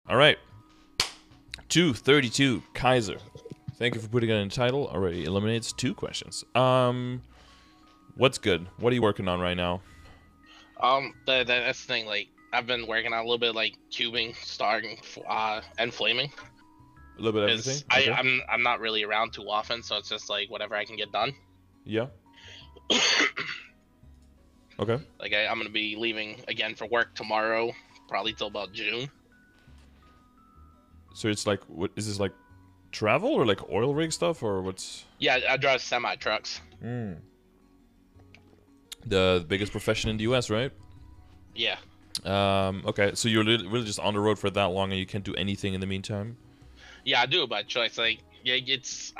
All right. 232 Kaiser. Thank you for putting it in the title. Already eliminates 2 questions. What's good? What are you working on right now? That's the thing. Like, I've been working on a little bit like cubing, starting, and flaming. A little bit of everything. Because Okay. I'm not really around too often, so it's just like whatever I can get done. Yeah. Okay. Like I'm gonna be leaving again for work tomorrow, probably till about June. So it's like, what is this, like travel or like oil rig stuff, or what's? Yeah, I drive semi trucks. The biggest profession in the US, right? Yeah. Okay, so you're really just on the road for that long and you can't do anything in the meantime? Yeah, I do it by choice. Like, yeah, it's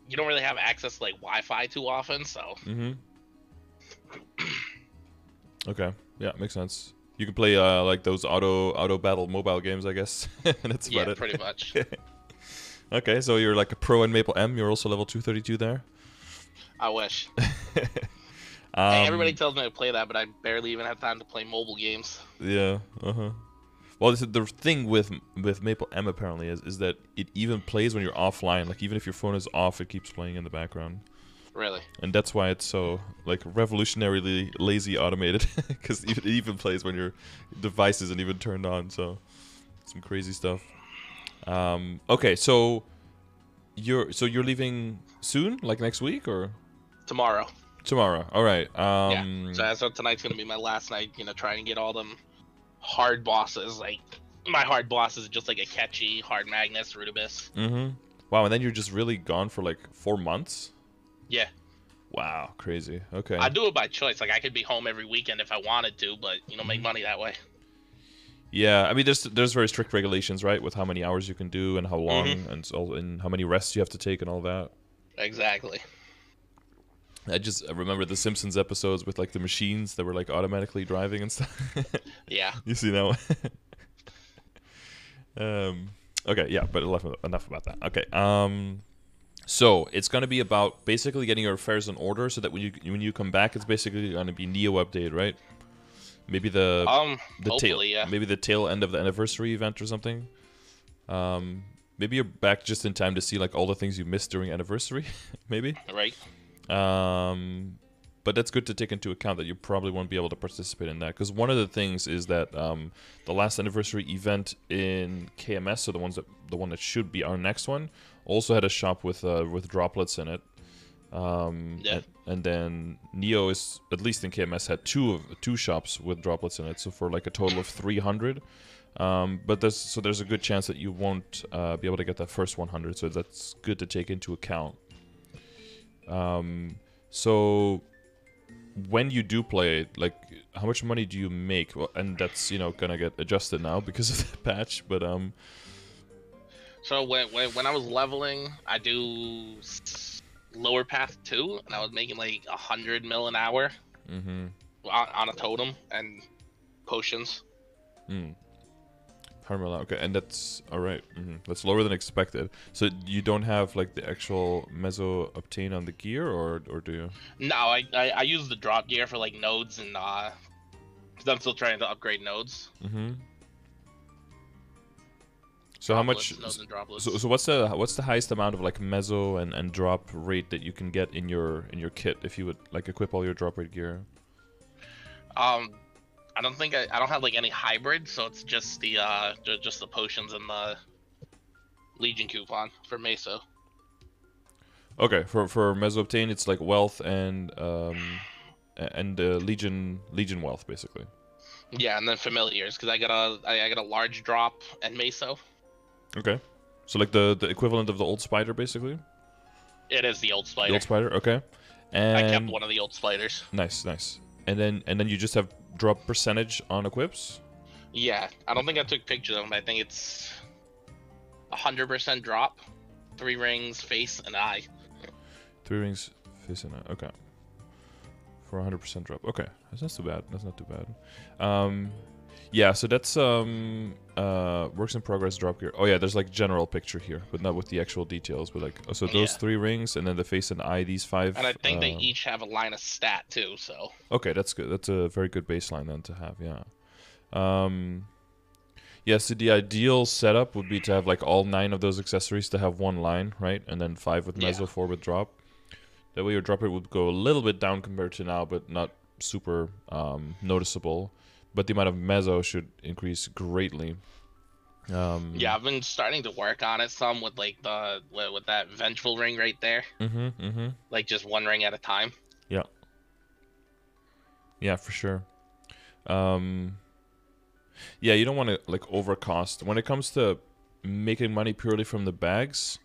you don't really have access to like Wi-Fi too often, so. Okay, yeah, makes sense. You can play like those auto battle mobile games, I guess. And that's about it. Pretty much. Okay, so you're like a pro in Maple M. You're also level 232 there. I wish. Hey, everybody tells me to play that, but I barely even have time to play mobile games. Yeah. Well, the thing with Maple M apparently is that it even plays when you're offline. Like even if your phone is off, it keeps playing in the background. Really? And that's why it's so like revolutionarily lazy automated, because it even plays when your device isn't even turned on. So some crazy stuff. Okay, so you're leaving soon, like next week or Tomorrow. tomorrow? All right. Yeah. So tonight's gonna be my last night. Try and get all them hard bosses. Like my hard boss is just like a catchy hard Magnus Rudibus. Wow, and then you're just really gone for like 4 months. Yeah. Wow, crazy. Okay. I do it by choice. Like I could be home every weekend if I wanted to, but make money that way. Yeah, I mean, there's very strict regulations, right, with how many hours you can do and how long, and how many rests you have to take and all that. Exactly. I remember the Simpsons episodes with like the machines that were like automatically driving and stuff. Yeah. You see that one? Okay, yeah, but enough about that. Okay. So it's gonna be about basically getting your affairs in order, so that when you come back, it's basically gonna be Neo update, right? Maybe the tail, yeah. maybe the tail end of the anniversary event or something. Maybe you're back just in time to see like all the things you missed during anniversary, maybe. Right. But that's good to take into account that you probably won't be able to participate in that, because one of the things is that the last anniversary event in KMS, so the one that should be our next one, also had a shop with droplets in it. And then Neo is, at least in KMS, had two shops with droplets in it, so for like a total of 300. But there's a good chance that you won't be able to get that first 100, so that's good to take into account. So when you do play, like, how much money do you make? Well, and that's gonna get adjusted now because of the patch. But So when I was leveling, I do lower path 2, and I was making like 100 mil an hour on a totem and potions. 100 mil, okay, and that's all right. That's lower than expected. So you don't have like the actual meso obtain on the gear, or do you? No, I use the drop gear for like nodes and because I'm still trying to upgrade nodes. So how much? Nodes and droplets. So what's the highest amount of like meso and drop rate that you can get in your kit if you would like equip all your drop rate gear? I don't think I don't have like any hybrid, so it's just the potions and the Legion coupon for Meso. Okay, for meso obtain, it's like wealth and Legion wealth basically. Yeah, and then familiars, because I got a large drop and Meso. Okay, so like the equivalent of the old spider basically. It is the old spider. The old spider, okay. And I kept one of the old spiders. Nice. And then you just have drop percentage on equips? Yeah, I don't think I took pictures of them. I think it's 100% drop, 3 rings, face, and eye. 3 rings, face, and eye. Okay. For 100% drop. Okay, that's not too bad. That's not too bad. Yeah, so that's works in progress drop gear. Oh yeah, there's like general picture here, but not with the actual details. But like, so those 3 rings, and then the face and eye, these 5. And I think they each have a line of stat too. So. Okay, that's good. That's a very good baseline then to have. Yeah. Yeah, so the ideal setup would be to have like all 9 of those accessories to have one line, right? And then 5 with mezzo, 4 with drop. That way your drop rate would go a little bit down compared to now, but not super noticeable. But the amount of mezzo should increase greatly. Yeah, I've been starting to work on it some with like with that vengeful ring right there. Like just one ring at a time. Yeah. Yeah, for sure. Yeah, you don't want to like overcost. When it comes to making money purely from the bags,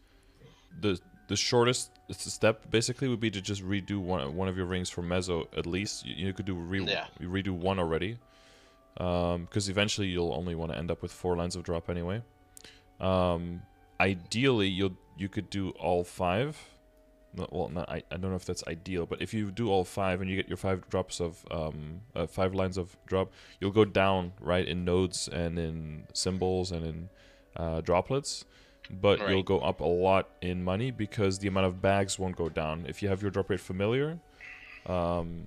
the shortest step basically would be to just redo one of your rings for mezzo at least. You could do redo one already, because eventually you'll only want to end up with 4 lines of drop anyway. Ideally, you could do all 5. Well, I don't know if that's ideal, but if you do all 5 and you get your 5 drops of 5 lines of drop, you'll go down right in nodes and in symbols and in droplets, but you'll go up a lot in money because the amount of bags won't go down. If you have your drop rate familiar, and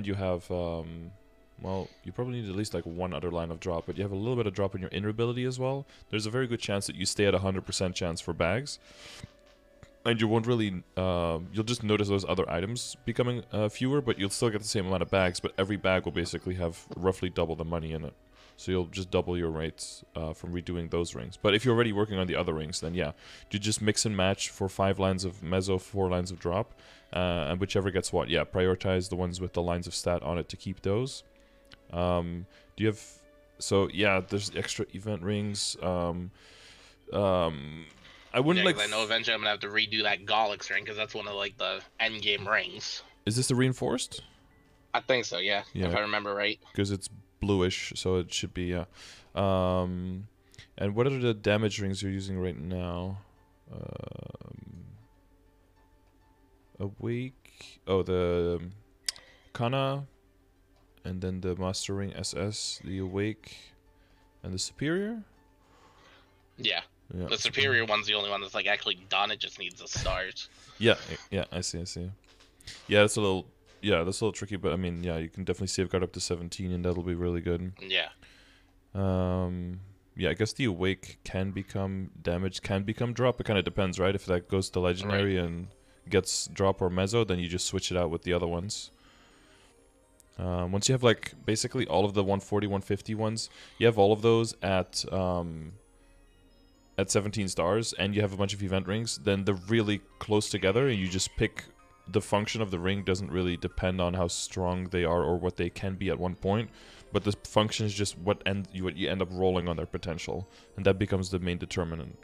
you have well, you probably need at least like 1 other line of drop, but you have a little bit of drop in your inner ability as well. There's a very good chance that you stay at 100% chance for bags. And you won't really, you'll just notice those other items becoming fewer, but you'll still get the same amount of bags, but every bag will basically have roughly double the money in it. So you'll just double your rates from redoing those rings. But if you're already working on the other rings, then yeah, you just mix and match for 5 lines of mezzo, 4 lines of drop, and whichever gets what. Yeah, prioritize the ones with the lines of stat on it to keep those. Do you have, so yeah, there's extra event rings. I wouldn't like. I know eventually I'm gonna have to redo that Gollix ring because that's one of like the end game rings. Is this the reinforced? I think so. Yeah. If I remember right. Because it's bluish, so it should be And what are the damage rings you're using right now? Awake. Oh, the Kana, and then the Master Ring SS, the Awake, and the Superior. Yeah. Yeah. The superior one's the only one that's like actually done. It just needs the stars. Yeah, I see. Yeah, that's a little tricky, but I mean, yeah, you can definitely safeguard up to 17, and that'll be really good. Yeah. Yeah, I guess the awake can become damage, can become drop. It kind of depends, right? If that goes to legendary and gets drop or mezzo, then you just switch it out with the other ones. Once you have like basically all of the 140, 150 ones, you have all of those at 17 stars, and you have a bunch of event rings, then they're really close together, and you just pick the function of the ring. Doesn't really depend on how strong they are or what they can be at one point, but the function is just what you end up rolling on their potential, and that becomes the main determinant.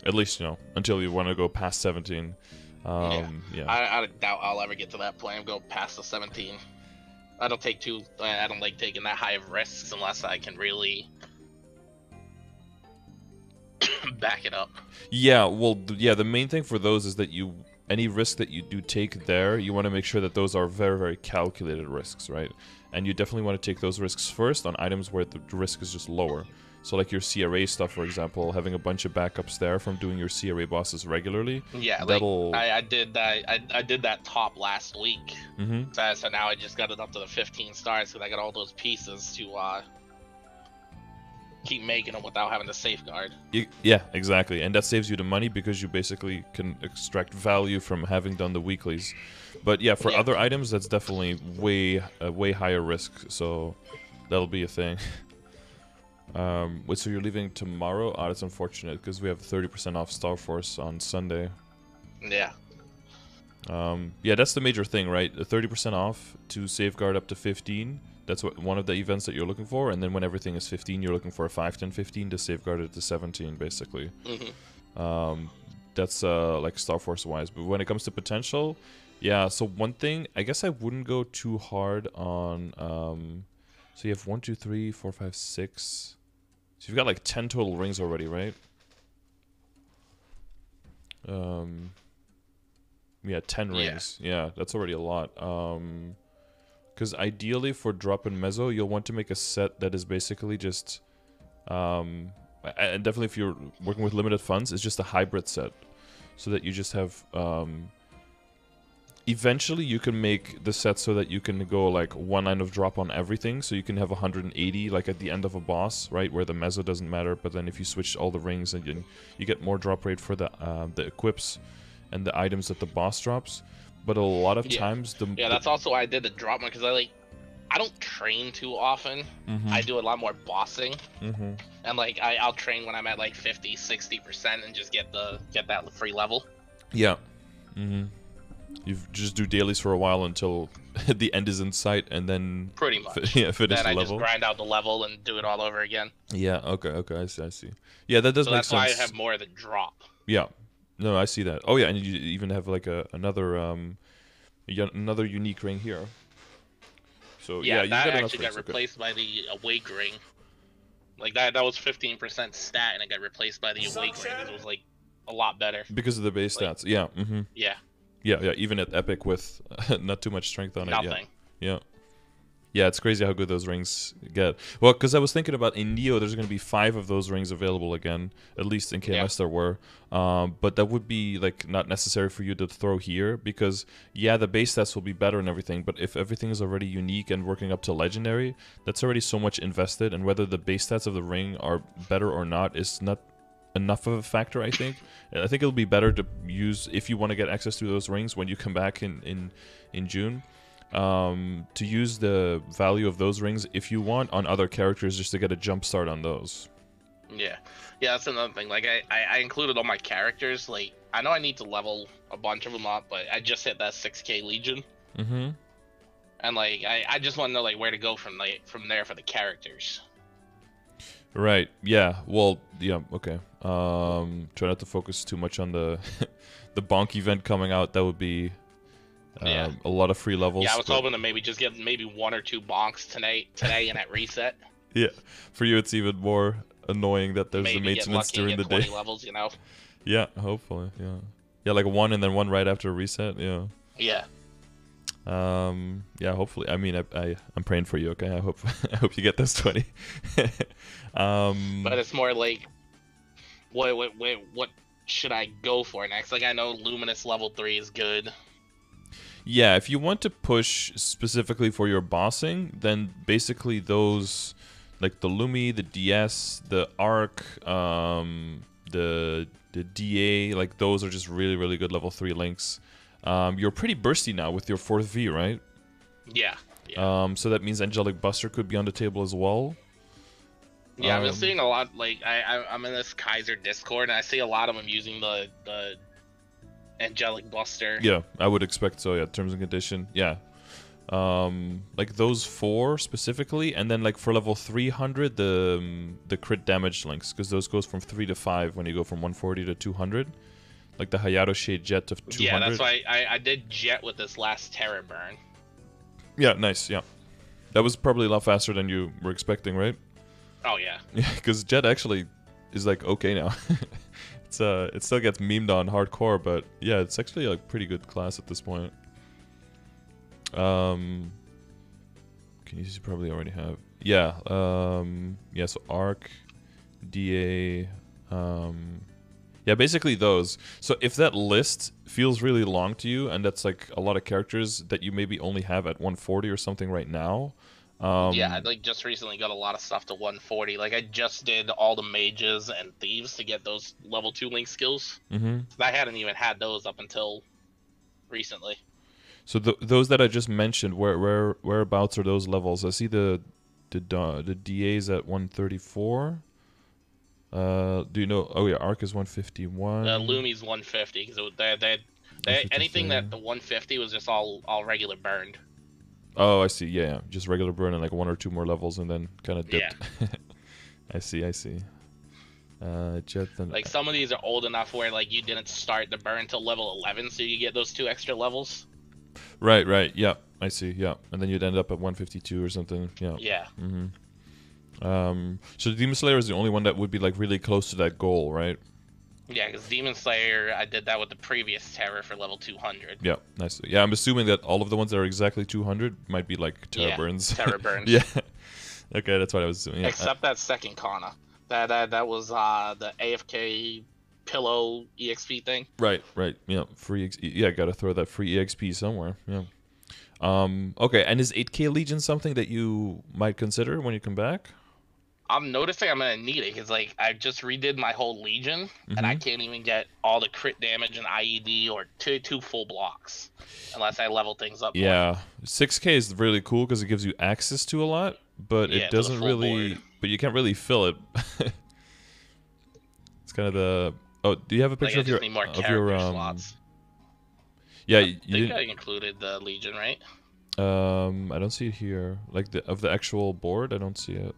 At least, until you want to go past 17. Yeah. I doubt I'll ever get to that point and go past the 17. I don't like taking that high of risks unless I can really back it up. Yeah, well, the main thing for those is that any risk that you do take there, you want to make sure that those are very, very calculated risks, right? And you definitely want to take those risks first on items where the risk is just lower. So like your CRA stuff, for example, having a bunch of backups there from doing your CRA bosses regularly. Yeah, that'll... I did that. I did that top last week. Mm-hmm. So now I just got it up to the 15 stars because I got all those pieces to keep making them without having to safeguard. Yeah, exactly, and that saves you the money because you basically can extract value from having done the weeklies. But yeah, for other items, that's definitely way higher risk. So that'll be a thing. Wait, so you're leaving tomorrow? Oh, that's unfortunate because we have 30% off Star Force on Sunday. Yeah. Yeah, that's the major thing, right? 30% off to safeguard up to 15. That's one of the events that you're looking for, and then when everything is 15, you're looking for a 5, 10, 15 to safeguard it to 17, basically. Mm-hmm. That's like Star Force wise, but when it comes to potential, yeah. So one thing, I guess I wouldn't go too hard on. So you have 1, 2, 3, 4, 5, 6. So you've got like 10 total rings already, right? Yeah, 10 rings. Yeah, that's already a lot. Because ideally for drop and mezzo, you'll want to make a set that is basically just, and definitely if you're working with limited funds, it's just a hybrid set, so that you just have, Eventually, you can make the set so that you can go like one line of drop on everything. So you can have 180 like at the end of a boss, right, where the meso doesn't matter. But then if you switch all the rings, and you get more drop rate for the equips and the items that the boss drops. But a lot of times that's also why I did the drop one, because I don't train too often. I do a lot more bossing, and like I'll train when I'm at like 50-60% and just get that free level. Yeah. You just do dailies for a while until the end is in sight, and then pretty much finish then the I level. just grind out the level and do it all over again. Yeah. Okay. I see. Yeah, that does make sense. So that's why I have more of the drop. Yeah. No, I see that. Oh yeah, and you even have like another unique ring here. So yeah, you that got actually got replaced by the awake ring. Like that was 15% stat, and it got replaced by the awake ring because it was like a lot better because of the base stats. Yeah. Yeah. Even at epic with not too much strength on it. Yeah. Yeah, it's crazy how good those rings get. Well, because I was thinking about in Neo, there's going to be 5 of those rings available again. At least in KMS there were. But that would be like not necessary for you to throw here because, the base stats will be better and everything. But if everything is already unique and working up to legendary, that's already so much invested. And whether the base stats of the ring are better or not is not enough of a factor, I think. I think it'll be better to use, if you want to get access to those rings when you come back in June. To use the value of those rings if you want on other characters just to get a jump start on those. Yeah, that's another thing. Like I included all my characters. Like I know I need to level a bunch of them up, but I just hit that 6K Legion. And like I just want to know like where to go from there for the characters. Right. Yeah. Well. Yeah. Okay. Try not to focus too much on the the bonk event coming out. That would be. A lot of free levels. Yeah, I was hoping to maybe just get maybe 1 or 2 bonks today and at reset. Yeah, for you it's even more annoying that there's the maintenance during the day. Levels, you know. Yeah, hopefully. Yeah, like 1 and then 1 right after a reset. Yeah. Yeah. Yeah, hopefully. I mean, I'm praying for you. Okay, I hope you get those 20. But it's more like, what should I go for next? Like I know Luminous level 3 is good. Yeah, if you want to push specifically for your bossing, then basically those, like the Lumi, the DS, the Arc, the DA, like those are just really, really good level 3 links. You're pretty bursty now with your 4th V, right? Yeah. So that means Angelic Buster could be on the table as well. Yeah, I've been seeing a lot, like, I'm in this Kaiser Discord, and I see a lot of them using the Angelic Buster. Yeah, I would expect so, terms and condition, like those 4 specifically, and then like for level 300, the crit damage links, because those goes from 3 to 5 when you go from 140 to 200. Like the Hayato Shade Jet to 200. Yeah, that's why I did Jet with this last Terror Burn. Yeah, nice, yeah. That was probably a lot faster than you were expecting, right? Oh, yeah. Yeah, because Jet actually is like okay now. It still gets memed on hardcore, but yeah, it's actually a pretty good class at this point. Can you probably already have? Yeah, so Arc, DA, yeah, basically those. So if that list feels really long to you, and that's like a lot of characters that you maybe only have at 140 or something right now. Yeah, I like just recently got a lot of stuff to 140. Like I just did all the mages and thieves to get those level 2 link skills. I hadn't even had those up until recently. So those that I just mentioned, whereabouts are those levels? I see the DA's at 134. Do you know? Oh yeah, Arc is 151. Lumi's 150 because they anything that the 150 was just all regular burned. Oh, I see. Yeah, just regular burn and like 1 or 2 more levels, and then kind of dipped. Yeah. I see. Jet then. Like some of these are old enough where like you didn't start the burn until level 11, so you get those 2 extra levels. Right. Yeah, I see. Yeah, and then you'd end up at 152 or something. Yeah. Yeah. So Demon Slayer is the only one that would be like really close to that goal, right? Yeah, because Demon Slayer, I did that with the previous Terror for level 200. Yeah, nice. Yeah, I'm assuming that all of the ones that are exactly 200 might be like Terror Burns. Terror Burns. Yeah. Okay, that's what I was assuming. Yeah. Except that second Kana. That was the AFK pillow EXP thing. Right. Yeah, free. Yeah, gotta throw that free EXP somewhere. Yeah. Okay, and is 8K Legion something that you might consider when you come back? I'm noticing I'm gonna need it because like I just redid my whole Legion and I can't even get all the crit damage and IED or two full blocks unless I level things up more. Yeah, 6K is really cool because it gives you access to a lot, but Yeah, it doesn't really. board. But you can't really fill it. It's kind of the. Oh, do you have a picture Like, I just of need more your character slots. Yeah, I think I included the Legion, right? I don't see it here. Like the actual board, I don't see it.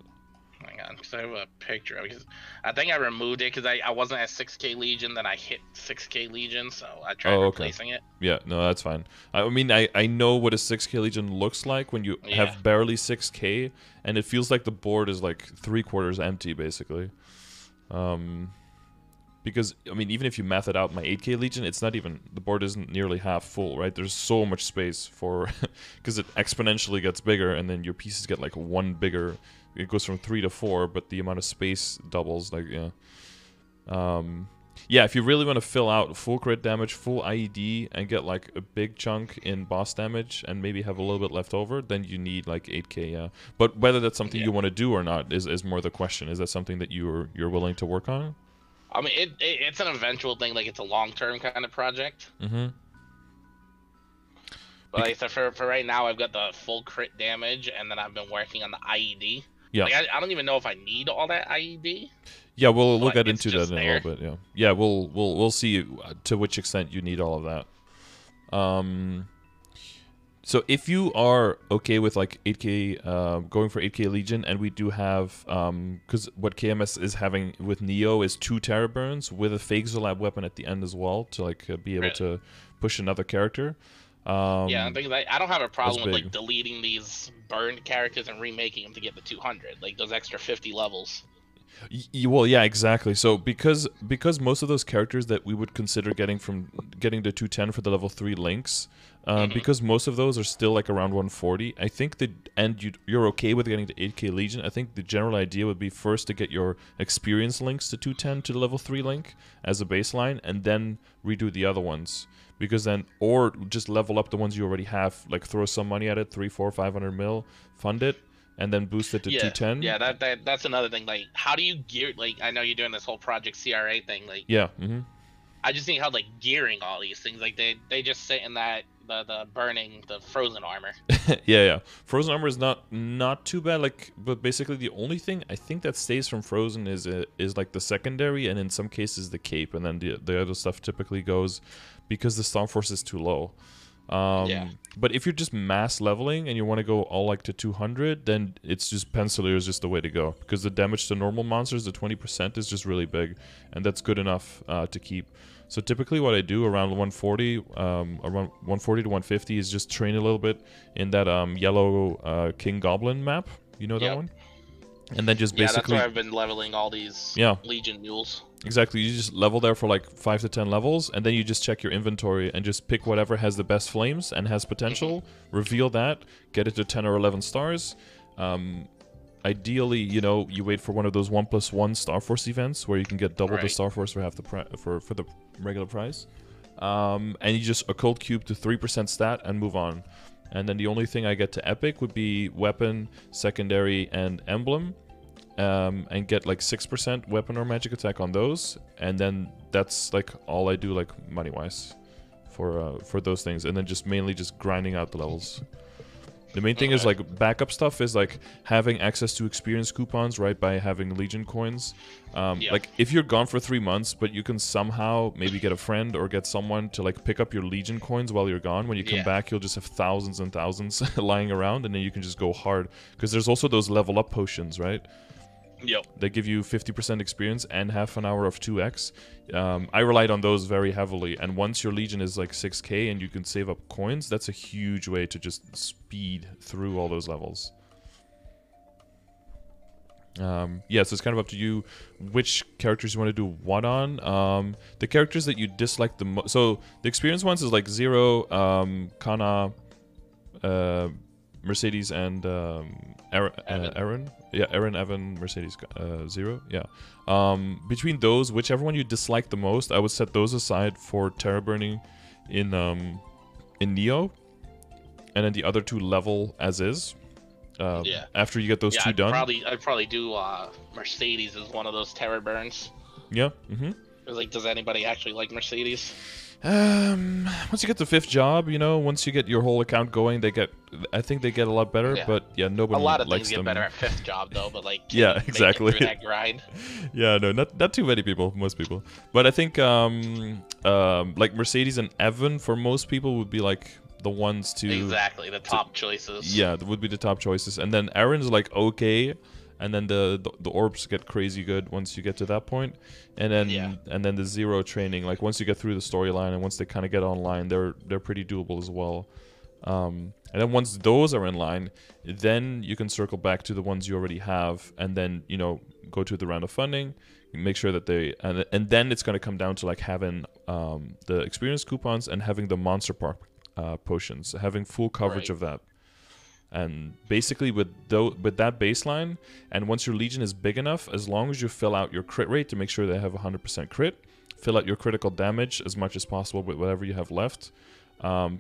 Hang on, because I have a picture of it. 'Cause I think I removed it because I wasn't at 6K Legion, then I hit 6K Legion, so I tried replacing it. Yeah, no, that's fine. I mean, I know what a 6K Legion looks like when you have barely 6K, and it feels like the board is like 3/4 empty, basically. Because, I mean, even if you math it out, my 8K Legion, it's not even, the board isn't nearly half full, right? There's so much space for, because it exponentially gets bigger, and then your pieces get like one bigger. It goes from 3 to 4, but the amount of space doubles, like, yeah. Yeah, if you really want to fill out full crit damage, full IED, and get like a big chunk in boss damage, and maybe have a little bit left over, then you need like 8K, yeah. But whether that's something you want to do or not is more the question. Is that something that you're willing to work on? I mean, it's an eventual thing, like it's a long-term kind of project. But like I said, for right now, I've got the full crit damage, and then I've been working on the IED. Yeah. Like, I don't even know if I need all that IED. Yeah, we'll get into that in a little bit. Yeah, yeah, we'll see to which extent you need all of that. So if you are okay with like 8K, going for 8K Legion, and we do have, because what KMS is having with Neo is 2 Terror Burns with a Phasor weapon at the end as well to like be able to push another character. Yeah, I think I don't have a problem with like deleting these burned characters and remaking them to get the 200, like those extra 50 levels. Well, yeah, exactly. So because most of those characters that we would consider getting to 210 for the level 3 links, because most of those are still like around 140, I think you're okay with getting to 8K Legion. I think the general idea would be first to get your experience links to 210 to the level 3 link as a baseline, and then redo the other ones. Because then, or just level up the ones you already have, like throw some money at it, 300, 400, 500 mil, fund it, and then boost it to 210. Yeah, that's another thing. Like, how do you gear? Like, I know you're doing this whole Project CRA thing. Like, yeah. I just think how like gearing all these things. Like, they just sit in that the burning the frozen armor. yeah. Frozen armor is not too bad. Like, but basically the only thing I think that stays from frozen is like the secondary, and in some cases the cape, and then the other stuff typically goes because the Storm Force is too low. But if you're just mass leveling and you want to go all like to 200, then it's just Pencilier is just the way to go, because the damage to normal monsters, the 20% is just really big, and that's good enough to keep. So typically what I do around 140, around 140 to 150 is just train a little bit in that yellow King Goblin map. You know that one? And then just basically... that's where I've been leveling all these Legion mules. Exactly, you just level there for like 5 to 10 levels, and then you just check your inventory and just pick whatever has the best flames and has potential, reveal that, get it to 10 or 11 stars. Ideally, you wait for one of those 1+1 Star Force events where you can get double the Star Force for half the for the regular price. And you just occult cube to 3% stat and move on. And then the only thing I get to epic would be weapon, secondary, and emblem. And get like 6% weapon or magic attack on those, and then that's like all I do, like money-wise, for those things, and then just mainly just grinding out the levels. The main thing is like backup stuff is like having access to experience coupons, right, by having Legion coins. Like if you're gone for 3 months, but you can somehow maybe get a friend or get someone to like pick up your Legion coins while you're gone. When you come back, you'll just have thousands and thousands lying around, and then you can just go hard, because there's also those level up potions, right? They give you 50% experience and half an hour of 2x. I relied on those very heavily, and once your Legion is like 6k and you can save up coins, that's a huge way to just speed through all those levels. So it's kind of up to you which characters you want to do what on. The characters that you dislike the most, so the experience ones is like Zero, Kana, Mercedes, and Aaron. Yeah, Aaron, Evan, Mercedes, Zero. Yeah. Between those, whichever one you dislike the most, I would set those aside for Terra Burning in Neo, and then the other two level as is. Yeah. After you get those two done. I'd probably do Mercedes as one of those terror burns. Yeah. Mm-hmm. Like, does anybody actually like Mercedes? Once you get the 5th job, you know, once you get your whole account going, I think they get a lot better. Yeah. But yeah, nobody A lot of likes things get them. better at 5th job though, but like, yeah, exactly. Make it through that grind. Yeah, no, not too many people, most people. But I think like Mercedes and Evan for most people would be like the ones to exactly the top choices. Yeah, that would be the top choices, and then Aaron's like okay. And then the orbs get crazy good once you get to that point, and then the Zero training, like once you get through the storyline and once they kind of get online, they're pretty doable as well. And then once those are in line, then you can circle back to the ones you already have, and then go to the round of funding, make sure that they and then it's going to come down to like having the experience coupons and having the monster park potions, having full coverage of that. And basically with that baseline, and once your Legion is big enough, as long as you fill out your crit rate to make sure they have 100% crit, fill out your critical damage as much as possible with whatever you have left.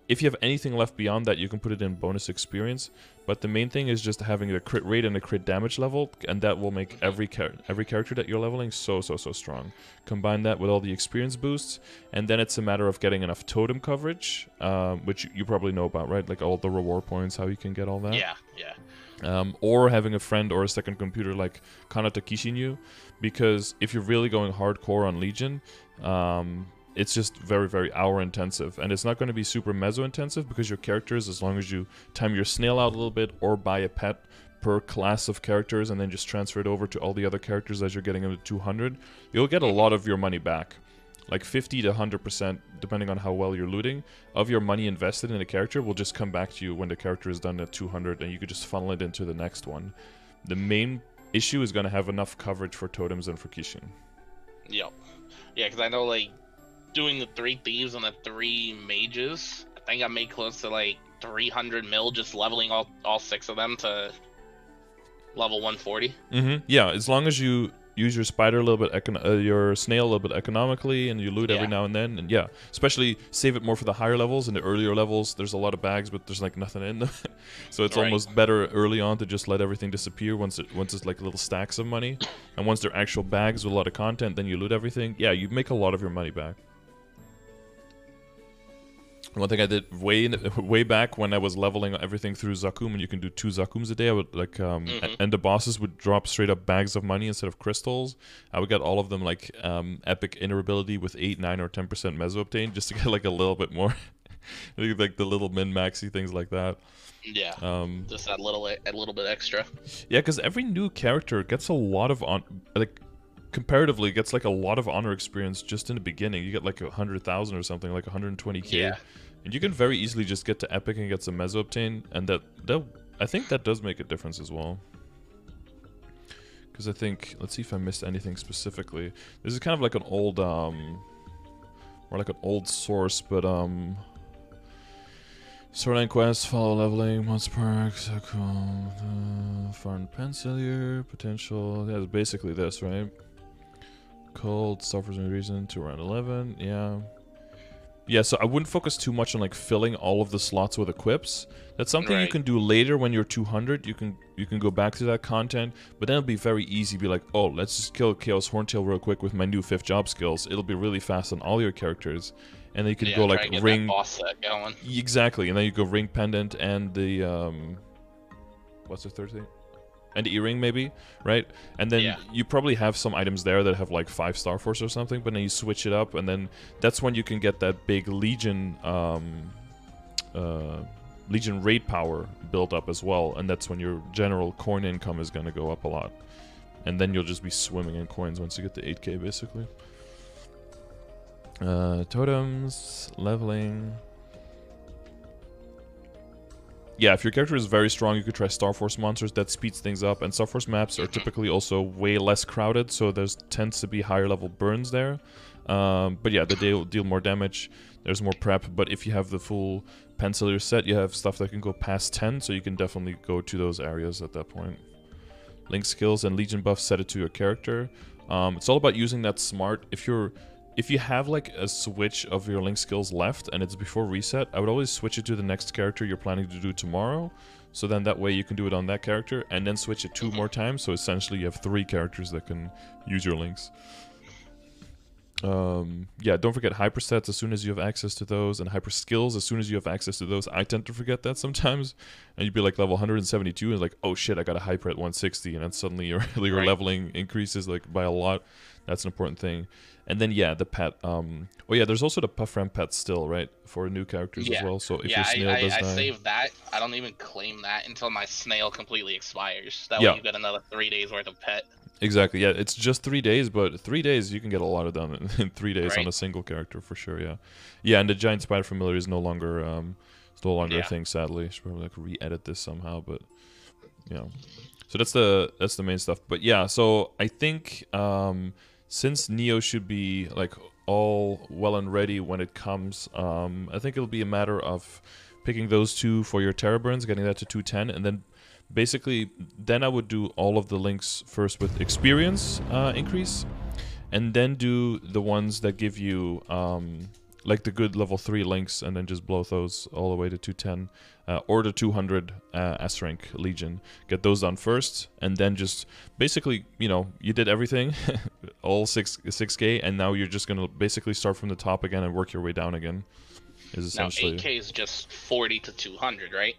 If you have anything left beyond that, you can put it in bonus experience. But the main thing is just having a crit rate and a crit damage level, and that will make every character that you're leveling so strong. Combine that with all the experience boosts, and then it's a matter of getting enough totem coverage, which you probably know about, right? Like all the reward points, how you can get all that. Yeah. Or having a friend or a second computer like Kanata Kishinyu, because if you're really going hardcore on Legion, it's just very hour intensive, and it's not going to be super meso intensive because your characters, as long as you time your snail out a little bit or buy a pet per class of characters and then just transfer it over to all the other characters as you're getting them to 200, you'll get a lot of your money back. Like 50 to 100%, depending on how well you're looting, of your money invested in a character will just come back to you when the character is done at 200, and you could just funnel it into the next one. The main issue is going to have enough coverage for totems and for Kishin. Yep. Yeah, because I know, like, doing the 3 thieves and the 3 mages, I think I made close to like 300 mil just leveling all 6 of them to level 140. Yeah, as long as you use your spider a little bit, your snail a little bit economically, and you loot every now and then, and yeah, especially save it more for the higher levels. In the earlier levels, there's a lot of bags, but there's like nothing in them, so it's almost better early on to just let everything disappear once it's like little stacks of money, and once they're actual bags with a lot of content, then you loot everything. Yeah, you make a lot of your money back. One thing I did way back when I was leveling everything through Zakum, and you can do 2 Zakums a day, I would like and the bosses would drop straight up bags of money instead of crystals. I would get all of them like epic inner ability with 8, 9, or 10% meso obtained, just to get like a little bit more, like the little min maxy things like that. Yeah, just a little bit extra. Yeah, because every new character gets a lot of comparatively gets like a lot of honor experience just in the beginning. You get like 100,000 or something, like 120k. Yeah. And you can very easily just get to epic and get some meso obtain, and that I think that does make a difference as well. Because I think, let's see if I missed anything specifically. This is kind of like an old or like an old source, but Storyline quest, follow leveling, monster parks, foreign pencilier, potential. Yeah, it's basically this, right? Cold, suffers no reason to around 11. Yeah, so I wouldn't focus too much on like filling all of the slots with equips. That's something you can do later when you're 200. You can go back to that content, but then it'll be very easy. Be like, oh, let's just kill Chaos Horntail real quick with my new 5th job skills. It'll be really fast on all your characters, and then you can go like ring boss set going. Exactly, and then you go ring pendant and the what's the third thing? And the earring, maybe, right? And then you probably have some items there that have like 5 Star Force or something, but then you switch it up, and then that's when you can get that big Legion Legion raid power built up as well, and that's when your general coin income is going to go up a lot. And then you'll just be swimming in coins once you get to 8k, basically. Totems, leveling. Yeah, if your character is very strong, you could try Star Force monsters. That speeds things up. And Star Force maps are typically also way less crowded, so there tends to be higher level burns there. But yeah, they deal more damage. There's more prep, but if you have the full Pencilier set, you have stuff that can go past 10, so you can definitely go to those areas at that point. Link skills and Legion buff, set it to your character. It's all about using that smart. If you have like a switch of your link skills left and it's before reset, I would always switch it to the next character you're planning to do tomorrow. So then that way you can do it on that character and then switch it 2 more times. So essentially you have 3 characters that can use your links. Yeah, don't forget hyper stats as soon as you have access to those, and hyper skills as soon as you have access to those. I tend to forget that sometimes, and you'd be like level 172 and like, oh shit, I got a hyper at 160, and then suddenly your leveling increases like by a lot. That's an important thing. And then yeah, the pet. Oh yeah, there's also the Puff Ram pet still, right, for new characters as well. So if your snail does die, I saved that. I don't even claim that until my snail completely expires. That way you get another 3 days worth of pet. Exactly, yeah, it's just 3 days, but 3 days you can get a lot of done in 3 days on a single character for sure, yeah. Yeah, and the giant spider familiar is no longer a thing, sadly. Should probably like re-edit this somehow, but yeah. So that's the main stuff. But yeah, so I think since Neo should be like all well and ready when it comes, I think it'll be a matter of picking those 2 for your Terror Burns, getting that to 210, and then basically, then I would do all of the links first with experience increase, and then do the ones that give you like the good level 3 links, and then just blow those all the way to 210 or the 200 S rank Legion. Get those done first, and then just basically, you know, you did everything, all 6K, and now you're just gonna basically start from the top again and work your way down again. Is essentially. Now 8K is just 40 to 200, right?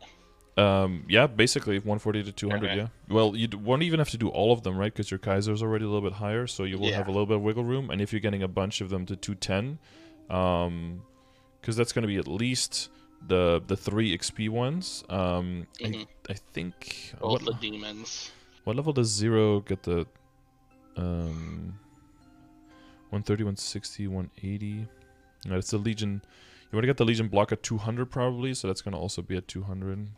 Yeah, basically 140 to 200, yeah. Well, you won't even have to do all of them, right? Because your Kaiser's already a little bit higher, so you will have a little bit of wiggle room. And if you're getting a bunch of them to 210, because that's going to be at least the 3 XP ones. I think... All the demons. What level does 0 get the... 130, 160, 180? No, it's the Legion... You want to get the Legion block at 200 probably, so that's going to also be at 200.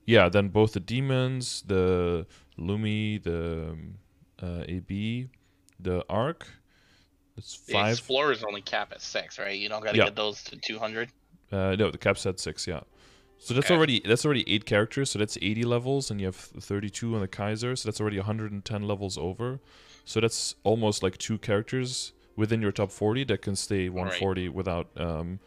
Yeah, then both the demons, the Lumi, the AB, the Arc. That's 5. The Explorers only cap at 6, right? You don't got to get those to 200. No, the cap's at 6. Yeah. So that's already 8 characters. So that's 80 levels, and you have 32 on the Kaiser. So that's already 110 levels over. So that's almost like 2 characters within your top 40 that can stay 140 without, or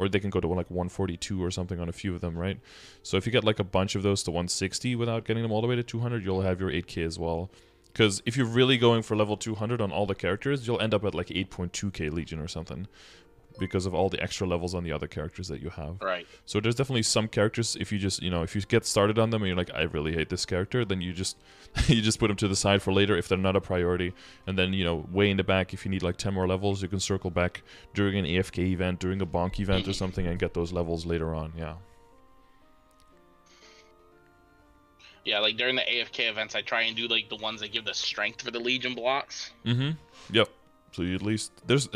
they can go to like 142 or something on a few of them, right? So if you get like a bunch of those to 160 without getting them all the way to 200, you'll have your 8K as well. Because if you're really going for level 200 on all the characters, you'll end up at like 8.2K Legion or something, because of all the extra levels on the other characters that you have. Right. So there's definitely some characters, if you just, you know, if you get started on them and you're like, I really hate this character, then you just you just put them to the side for later if they're not a priority. And then, you know, way in the back, if you need like 10 more levels, you can circle back during an AFK event, during a bonk event or something, and get those levels later on, yeah. Yeah, like during the AFK events, I try and do like the ones that give the strength for the Legion blocks. Yep. So you at least there's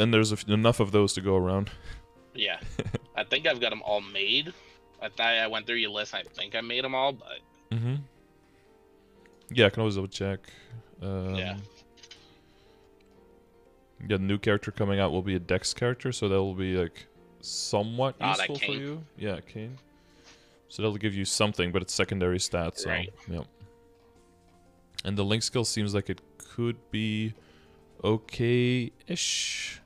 enough of those to go around. Yeah, I think I've got them all made. I went through your list. I think I made them all, but yeah, I can always double check. Yeah, the new character coming out will be a Dex character, so that will be like somewhat useful for you. Yeah, Kane. So that'll give you something, but it's secondary stats. So, yep. And the link skill seems like it could be okay-ish.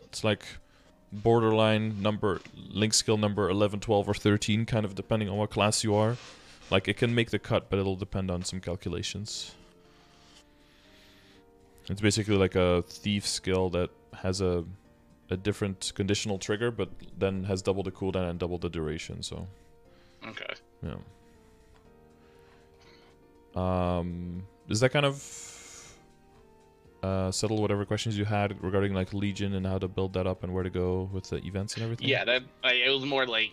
It's like borderline link skill number 11, 12, or 13, kind of depending on what class you are. Like, it can make the cut, but it'll depend on some calculations. It's basically like a thief skill that has a different conditional trigger, but then has double the cooldown and double the duration, so... Okay. Yeah. Does that kind of settle whatever questions you had regarding like Legion and how to build that up and where to go with the events and everything? Yeah, it was more like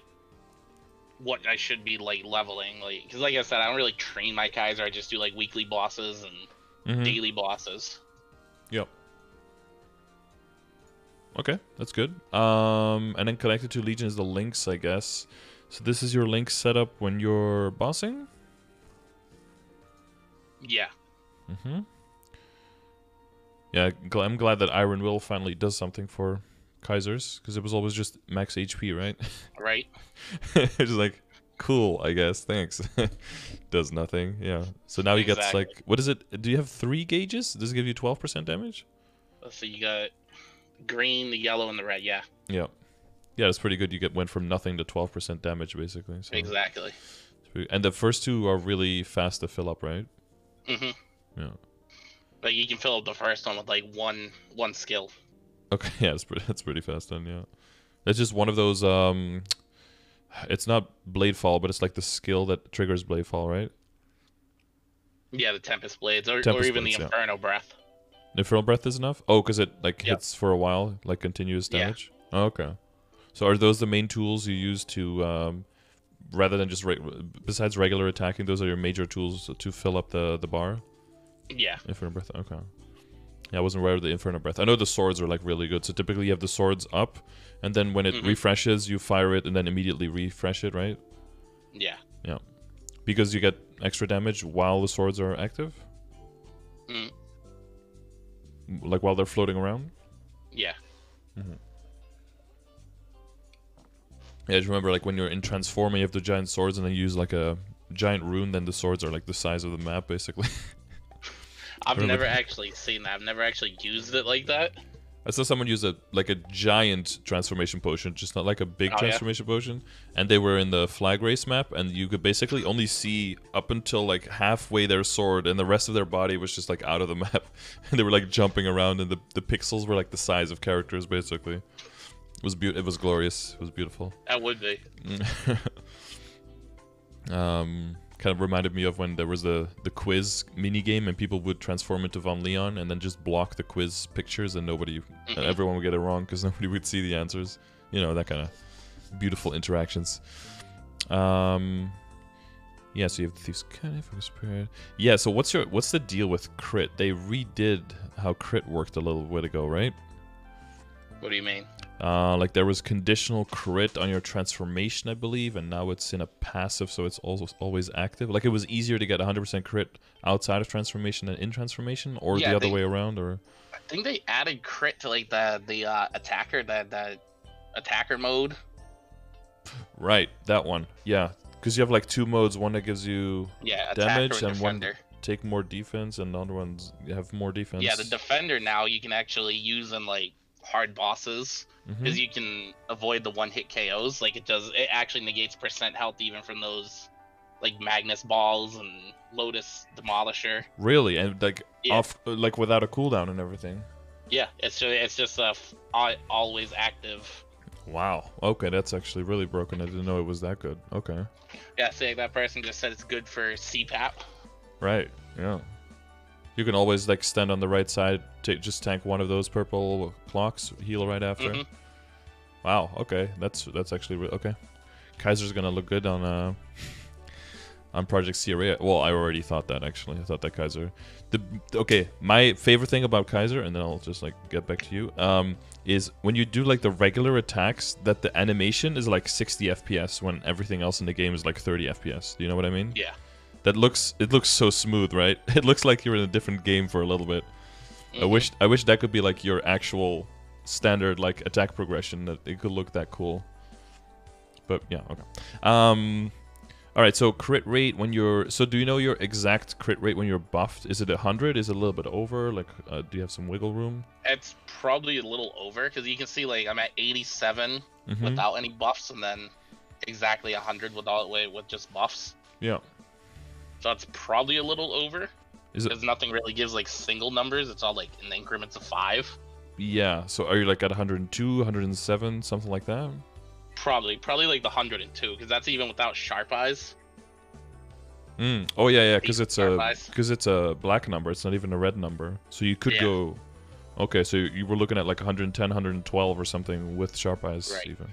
what I should be like leveling, like, because like I said, I don't really train my Kaiser. I just do like weekly bosses and daily bosses. Yep. Okay, that's good. And then connected to Legion is the links, I guess. So this is your link setup when you're bossing? Yeah. Yeah, I'm glad that Iron Will finally does something for Kaisers, because it was always just max HP, right? Right. It's just like, cool, I guess. Thanks. Does nothing. Yeah. So now he gets like, what is it? Do you have 3 gauges? Does it give you 12% damage? So you got green, the yellow, and the red. Yeah. Yeah. Yeah, it's pretty good. Went from nothing to 12% damage, basically. So. Exactly. And the first 2 are really fast to fill up, right? Mhm. Yeah. But you can fill up the first one with like one skill. Okay, yeah, that's pretty fast done. Yeah, it's just one of those. It's not blade fall, but it's like the skill that triggers blade fall, right? Yeah, the Tempest Blades, or even Blades, the Inferno Breath. Infernal Breath is enough. Oh, because it like hits for a while, like continuous damage. Yeah. Oh, okay. So are those the main tools you use to, rather than just besides regular attacking? Those are your major tools to fill up the bar. Yeah. Inferno Breath. Okay. Yeah, I wasn't aware of the Inferno Breath. I know the swords are like really good. So typically you have the swords up, and then when it refreshes, you fire it and then immediately refresh it, right? Yeah. Yeah. Because you get extra damage while the swords are active? Mm. Like while they're floating around? Yeah. Mm-hmm. Yeah, I just remember like when you're in Transform, you have the giant swords and then you use like a giant rune, then the swords are like the size of the map, basically. I've never actually seen that. I've never actually used it like that. I saw someone use a giant transformation potion, just not like a big transformation potion, and they were in the flag race map, and you could basically only see up until like halfway their sword, and the rest of their body was just like out of the map, and they were like jumping around, and the pixels were like the size of characters, basically. It was it was glorious. It was beautiful. That would be. Kind of reminded me of when there was the quiz mini game and people would transform into Von Leon and then just block the quiz pictures and everyone would get it wrong because nobody would see the answers. You know, that kind of beautiful interactions. Yeah, so you have the Thief's Cunning, Focus Spirit. Yeah, so what's the deal with crit? They redid how crit worked a little bit ago, right? What do you mean? Like there was conditional crit on your transformation, I believe, and now it's in a passive, so it's also always active. Like it was easier to get 100% crit outside of transformation than in transformation, or the other way around, or. I think they added crit to like the attacker attacker mode. Right, that one. Yeah, because you have like 2 modes. One that gives you damage, and one take more defense, and the other ones have more defense. Yeah, the defender now you can actually use in like hard bosses because you can avoid the 1-hit KOs. Like it actually negates percent health even from those like Magnus balls and Lotus Demolisher. Really? And like off like without a cooldown and everything? Yeah, it's just always active. Wow. Okay, that's actually really broken. I didn't know it was that good. Okay. Yeah, see, that person just said it's good for CPAP. Right. Yeah. You can always like stand on the right side, just tank one of those purple clocks, heal right after. Wow. Okay, that's actually okay. Kaiser's gonna look good on Project Sierra. Well, I already thought that actually. I thought that Kaiser. Okay, my favorite thing about Kaiser, and then I'll just like get back to you. Is when you do like the regular attacks, that the animation is like 60 FPS when everything else in the game is like 30 FPS. Do you know what I mean? Yeah. It looks so smooth, right? It looks like you're in a different game for a little bit. I wish that could be like your actual standard like attack progression, that it could look that cool. But yeah, okay. All right, so crit rate when you're do you know your exact crit rate when you're buffed? Is it 100? Is it a little bit over? Like do you have some wiggle room? It's probably a little over because you can see like I'm at 87 without any buffs, and then exactly 100 with just buffs. Yeah. So it's probably a little over. Because nothing really gives like single numbers. It's all like in increments of 5. Yeah. So are you like at 102, 107, something like that? Probably like the 102, because that's even without sharp eyes. Oh yeah, because it's a black number. It's not even a red number. So you could go. Okay, so you were looking at like 110, 112 or something with sharp eyes even.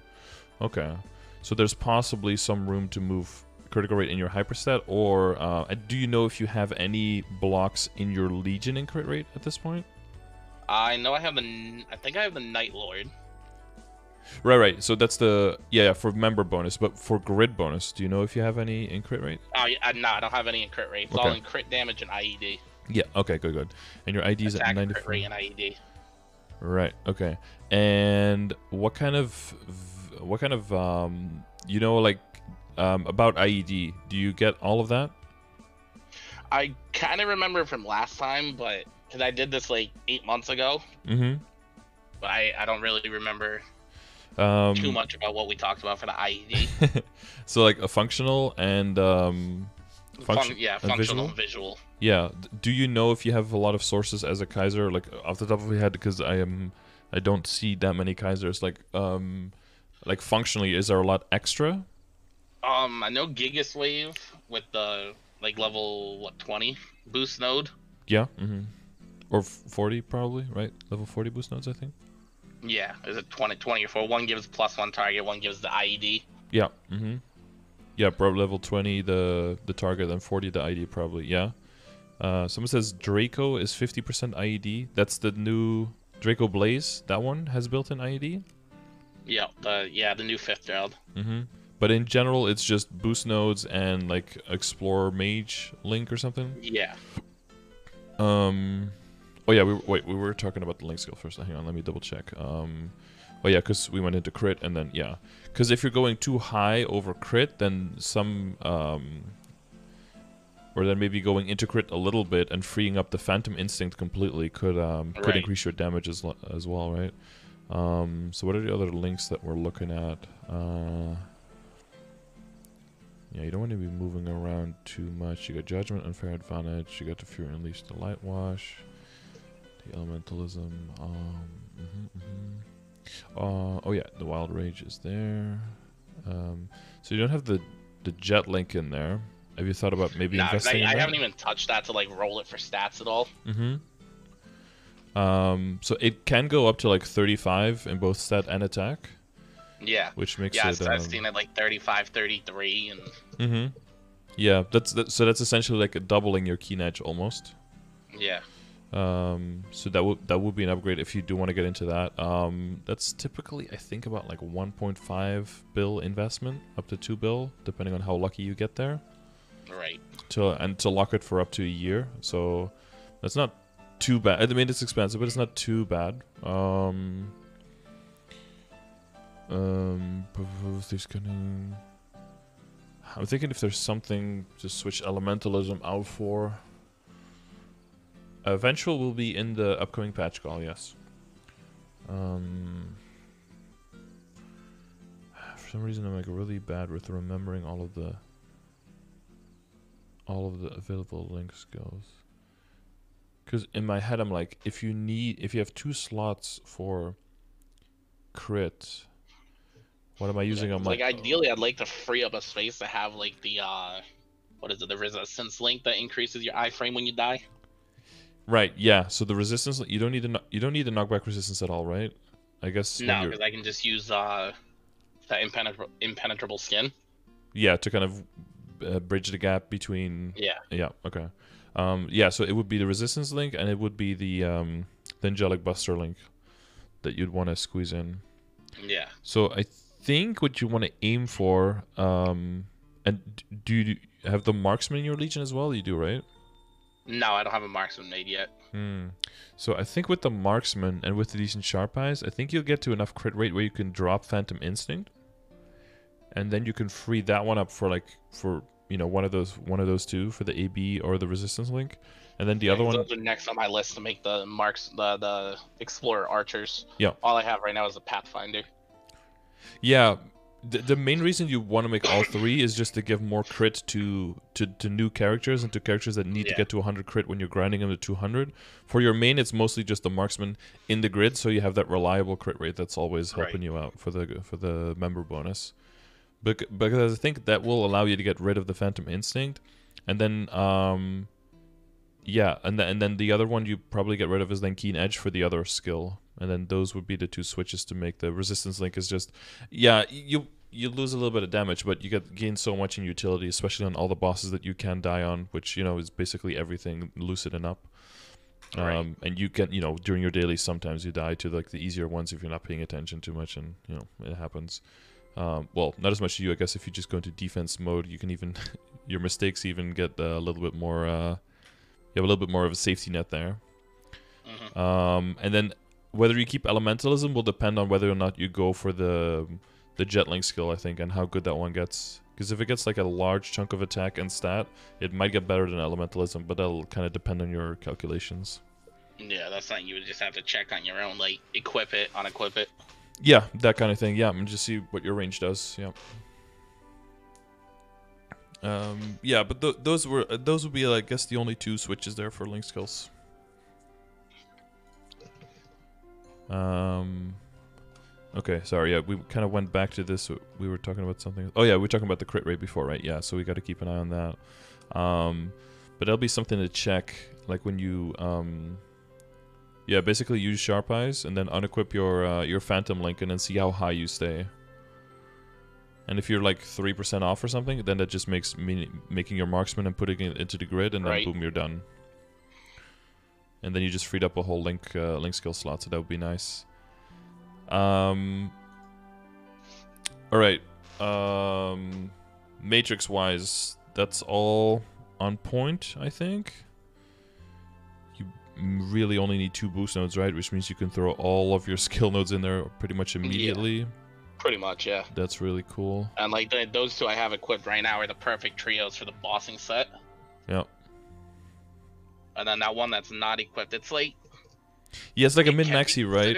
Okay, so there's possibly some room to move critical rate in your hyperstat, or do you know if you have any blocks in your Legion in crit rate at this point? I know I think I have the Night Lord. Right. So that's the for member bonus, but for grid bonus, do you know if you have any in crit rate? Oh yeah, no, I don't have any in crit rate. It's all in crit damage and IED. Yeah. Okay. Good. And your ID is at 94. Crit rate and IED. Right. Okay. And what kind of you know, like about IED? Do you get all of that? I kind of remember from last time, but because I did this like 8 months ago, Mm-hmm. but I don't really remember too Um, much about what we talked about for the IED. so like a functional and Yeah, and functional visual. and visual. Yeah. Do you know if you have a lot of sources as a Kaiser, like off the top of your head? Because I don't see that many Kaisers. Like functionally, is there a lot extra? I know Gigas Wave with the like level what 20 boost node. Yeah. Mm-hmm. Or 40 probably, right? Level 40 boost nodes, I think. Yeah, is it 20 or 4? One gives +1 target, one gives the IED. Yeah. Mm-hmm. Yeah, probably level 20 the target and 40 the ID probably. Yeah. Someone says Draco is 50% IED. That's the new Draco Blaze. That one has built-in IED. Yeah, the new 5th round. Mm-hmm. But in general, it's just boost nodes and like Explorer Mage Link or something. Yeah. Oh yeah, we were talking about the link skill first. Hang on, let me double check. Oh yeah, because we went into crit and then yeah, because if you're going too high over crit, then or then maybe going into crit a little bit and freeing up the Phantom Instinct completely could Right. increase your damage as well, right? So what are the other links that we're looking at? Yeah, you don't want to be moving around too much. You got Judgment, Unfair Advantage. You got the Fury Unleashed, the Light Wash, the Elementalism. Oh yeah, the Wild Rage is there. So you don't have the Jet Link in there. Have you thought about maybe investing in that? I haven't even touched that to like roll it for stats at all. So it can go up to like 35 in both stat and attack. Yeah. Which makes it. it. I've seen it like 35, 33, and. Yeah, that's essentially like a doubling your keen edge almost. Yeah. So that would be an upgrade if you do want to get into that. That's typically I think about like 1.5 bill investment up to 2 bill, depending on how lucky you get there. Right. To lock it for up to a year. So that's not too bad. I mean, it's expensive, but it's not too bad. I'm thinking if there's something to switch Elementalism out for. Eventual will be in the upcoming patch call, yes. For some reason, I'm like really bad with remembering all of the available link skills. Because in my head, I'm like, if you have 2 slots for crit, what am I using on my? Like ideally, I'd like to free up a space to have like the the resistance link that increases your iframe when you die. Right. Yeah. So the resistance, you don't need the knockback resistance at all, right? I guess. No, because I can just use that impenetrable skin. Yeah, to kind of bridge the gap between. Yeah. Yeah. Okay. Yeah. So it would be the resistance link, and it would be the Angelic Buster link that you'd want to squeeze in. Yeah. So I think what you want to aim for, and do you have the Marksman in your Legion as well? You do, right? No, I don't have a Marksman made yet. So I think with the Marksman and with the decent Sharp Eyes, I think you'll get to enough crit rate where you can drop Phantom Instinct, and then you can free that one up for one of those two for the AB or the Resistance link, and then the other one. Those are next on my list to make the the Explorer Archers. Yeah. All I have right now is a Pathfinder. Yeah. The main reason you want to make all 3 is just to give more crit to new characters and to characters that need to get to 100 crit when you're grinding them to 200. For your main, it's mostly just the Marksman in the grid, so you have that reliable crit rate that's always helping you out for the member bonus. Because I think that will allow you to get rid of the Phantom Instinct, and then and then the other one you probably get rid of is then Keen Edge for the other skill. And then those would be the 2 switches to make the resistance link. Is just, you lose a little bit of damage, but you gain so much in utility, especially on all the bosses that you can die on, which is basically everything lucid and up. Right. And you can during your dailies sometimes you die to like the easier ones if you're not paying attention too much, and it happens. Well, not as much to you, I guess. If you just go into defense mode, you can even your mistakes even get a little bit more. You have a little bit more of a safety net there. And then whether you keep elementalism will depend on whether or not you go for the Jetlink skill, I think, and how good that one gets. Because if it gets like a large chunk of attack and stat, it might get better than elementalism, but that'll kind of depend on your calculations. Yeah, that's something you would just have to check on your own, like equip it, unequip it. Yeah, that kind of thing. Yeah, and just see what your range does. Yeah. Yeah, but those would be, I guess, the only two switches there for link skills. Okay, sorry. Yeah, we kind of went back to this. We were talking about something. Oh yeah, we were talking about the crit rate before, right? Yeah, so we got to keep an eye on that. But that'll be something to check, like when you yeah, basically use Sharp Eyes and then unequip your Phantom Link and then see how high you stay. And if you're like 3% off or something, then that just makes making your marksman and putting it into the grid, and then boom, you're done. And then you just freed up a whole link skill slot, so that would be nice. All right. Matrix-wise, that's all on point, I think. You really only need 2 boost nodes, right? Which means you can throw all of your skill nodes in there pretty much immediately. Yeah. Pretty much, yeah. That's really cool. And like those 2 I have equipped right now are the perfect trios for the bossing set. Yep. And then that one that's not equipped, it's like... Yeah, it's like a min-maxi, right?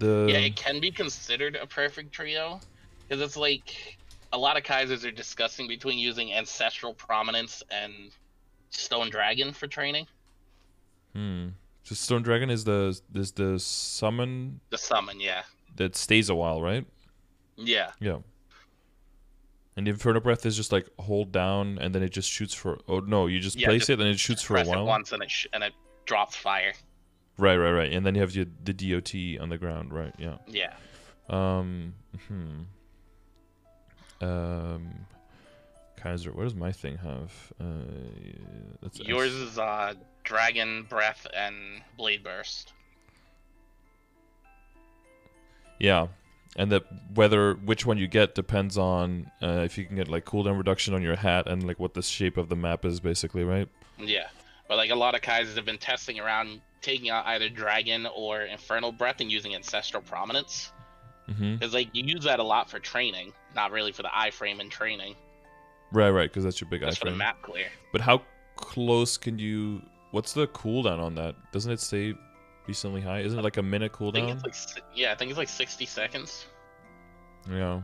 Yeah, it can be considered a perfect trio. Because it's like... A lot of Kaisers are discussing between using Ancestral Prominence and Stone Dragon for training. So Stone Dragon is the summon... The summon, yeah. That stays a while, right? Yeah. Yeah. And the Inferno Breath is just like hold down and then it just shoots for... Oh, no, you just place it and it shoots for a while? Press it once and it drops fire. Right. And then you have the DOT on the ground, right? Yeah. Yeah. Kaiser, what does my thing have? Yours is Dragon Breath and Blade Burst. Yeah. And that which one you get depends on if you can get like cooldown reduction on your hat and like what the shape of the map is, basically, right? Yeah, but like a lot of Kaisers have been testing around taking out either Dragon or Infernal Breath and using Ancestral Prominence. Because like you use that a lot for training, not really for the iframe and training. Right, because that's your big iframe. That's for the map clear. But how close can you? What's the cooldown on that? Doesn't it stay decently high? Isn't it like a minute cooldown? I think it's like 60 seconds. Yeah.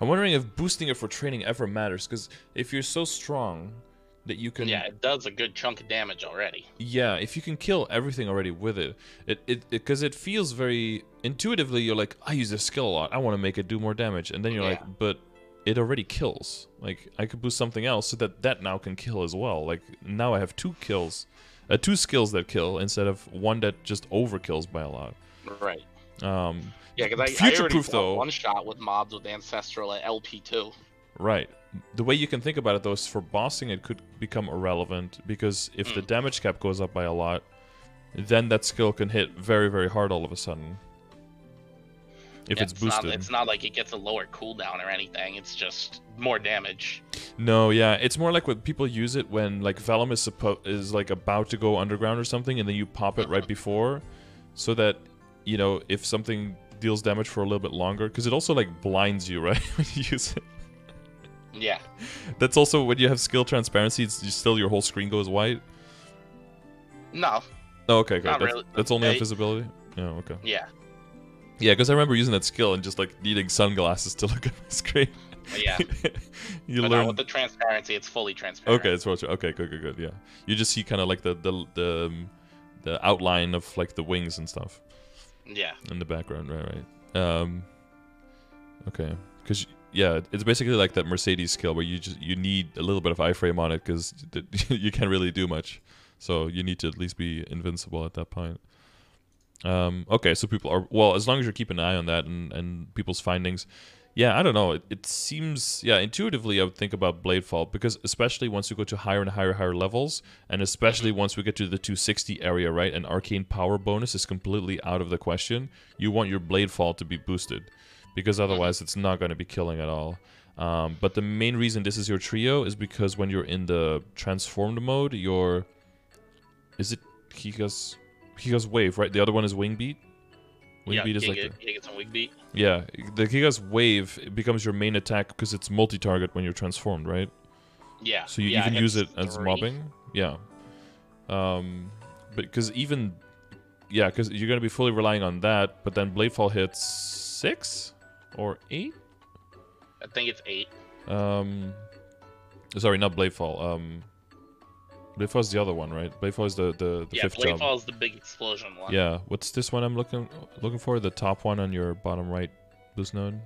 I'm wondering if boosting it for training ever matters, because if you're so strong that you can... Yeah, it does a good chunk of damage already. Yeah, if you can kill everything already with it, because it feels very... Intuitively, you're like, I use this skill a lot, I want to make it do more damage. And then you're like, but it already kills. Like, I could boost something else so that now can kill as well. Like, now I have 2 kills. 2 skills that kill instead of one that just overkills by a lot. Right. Yeah, because I already fought one shot with mobs with Ancestral at LP2. Right. The way you can think about it, though, is for bossing, it could become irrelevant, because if the damage cap goes up by a lot, then that skill can hit very, very hard all of a sudden. If it's boosted. It's not like it gets a lower cooldown or anything, it's just more damage. No, yeah, it's more like when people use it when, like, Vellum is like about to go underground or something, and then you pop it right before, so that, you know, if something deals damage for a little bit longer, because it also, like, blinds you, right, when you use it. Yeah. That's also when you have skill transparency, it's still your whole screen goes white. No. Oh, okay, good. Not really. That's only on visibility? Oh, okay. Yeah. Yeah, because I remember using that skill and just like needing sunglasses to look at my screen. Yeah. You but learn no, with the transparency, it's fully transparent. Okay, it's okay, good. Yeah, you just see kind of like the outline of like the wings and stuff. Yeah. In the background, right. Okay, because yeah, it's basically like that Mercedes skill where you need a little bit of iframe on it because you can't really do much, so you need to at least be invincible at that point. Okay, so people are, well, as long as you're keeping an eye on that and people's findings. Yeah, I don't know. It seems, yeah, intuitively I would think about Bladefall, because especially once you go to higher and higher levels, and especially once we get to the 260 area, right, an arcane power bonus is completely out of the question. You want your Bladefall to be boosted, because otherwise it's not going to be killing at all. But the main reason this is your trio is because when you're in the transformed mode, is it Higa's Wave, right? The other one is Wing Beat? Wing beat is like you get some wing beat. Yeah, the Giga's wave, it becomes your main attack because it's multi-target when you're transformed, right? Yeah. So you can use it as mobbing. Yeah. But because because you're gonna be fully relying on that. But then Bladefall hits 6 or 8. I think it's 8. Sorry, not Bladefall. Bladefall is the other one, right? Bladefall is the fifth job. Bladefall is the big explosion one. Yeah. What's this one I'm looking for? The top one on your bottom right boost node.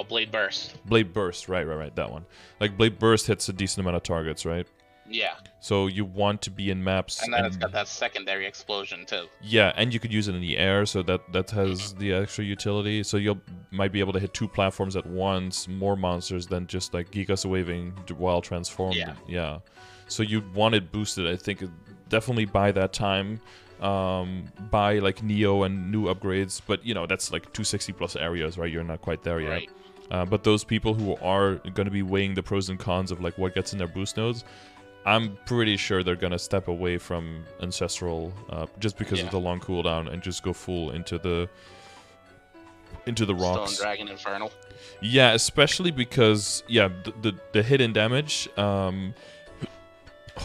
Blade Burst. Blade Burst, right, that one. Like Blade Burst hits a decent amount of targets, right? Yeah. So you want to be in maps, and then it's got that secondary explosion too. Yeah, and you could use it in the air, so that has the extra utility. So you might be able to hit 2 platforms at once, more monsters than just like Gigas waving while transformed. Yeah. So you want it boosted. I think definitely by that time, buy like Neo and new upgrades. But that's like 260 plus areas, right? You're not quite there yet. But those people who are going to be weighing the pros and cons of like what gets in their boost nodes, I'm pretty sure they're gonna step away from Ancestral just because of the long cooldown and just go full into the rocks. Stone Dragon Infernal. Yeah, especially because the hidden damage.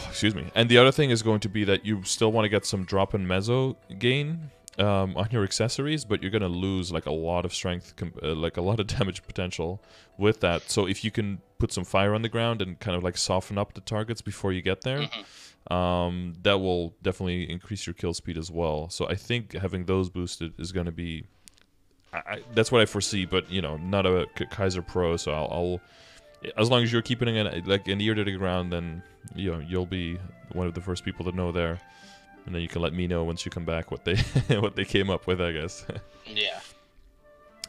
Excuse me. And the other thing is going to be that you still want to get some drop and mezzo gain on your accessories, but you're gonna lose like a lot of strength, like a lot of damage potential with that. So if you can put some fire on the ground and kind of like soften up the targets before you get there, that will definitely increase your kill speed as well. So I think having those boosted is gonna be, that's what I foresee. But not a Kaiser pro, so I'll as long as you're keeping it like an ear to the ground, then you'll be one of the first people to know there. And then you can let me know once you come back what they came up with, I guess. Yeah.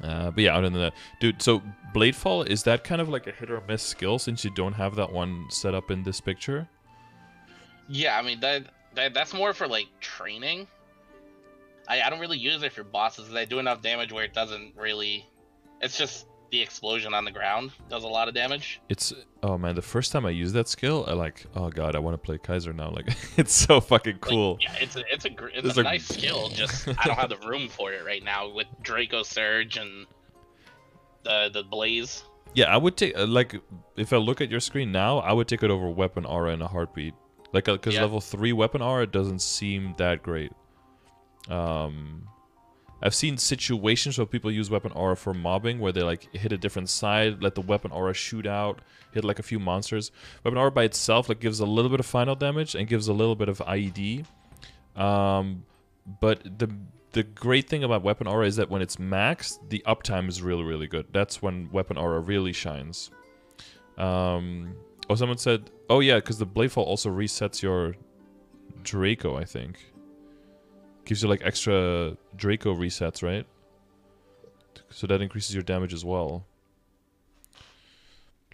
But yeah, other than that, dude. So Bladefall, is that kind of like a hit or miss skill since you don't have that one set up in this picture? Yeah, I mean that's more for like training. I don't really use it for bosses. I do enough damage where it doesn't really. It's just the explosion on the ground does a lot of damage. Oh man, the first time I used that skill, I oh god, I want to play Kaiser now. Like it's so fucking cool. Like, yeah, it's a nice skill. Just I don't have the room for it right now with Draco Surge and the Blaze. Yeah, I would take if I look at your screen now, I would take it over Weapon Aura in a heartbeat. Like because level 3 Weapon Aura doesn't seem that great. I've seen situations where people use Weapon Aura for mobbing, where they like hit a different side, let the Weapon Aura shoot out, hit like a few monsters. Weapon Aura by itself like gives a little bit of final damage and gives a little bit of IED. But the great thing about Weapon Aura is that when it's maxed, the uptime is really, really good. That's when Weapon Aura really shines. Someone said, oh yeah, because the Bladefall also resets your Draco, I think. Gives you like extra Draco resets, right? So that increases your damage as well.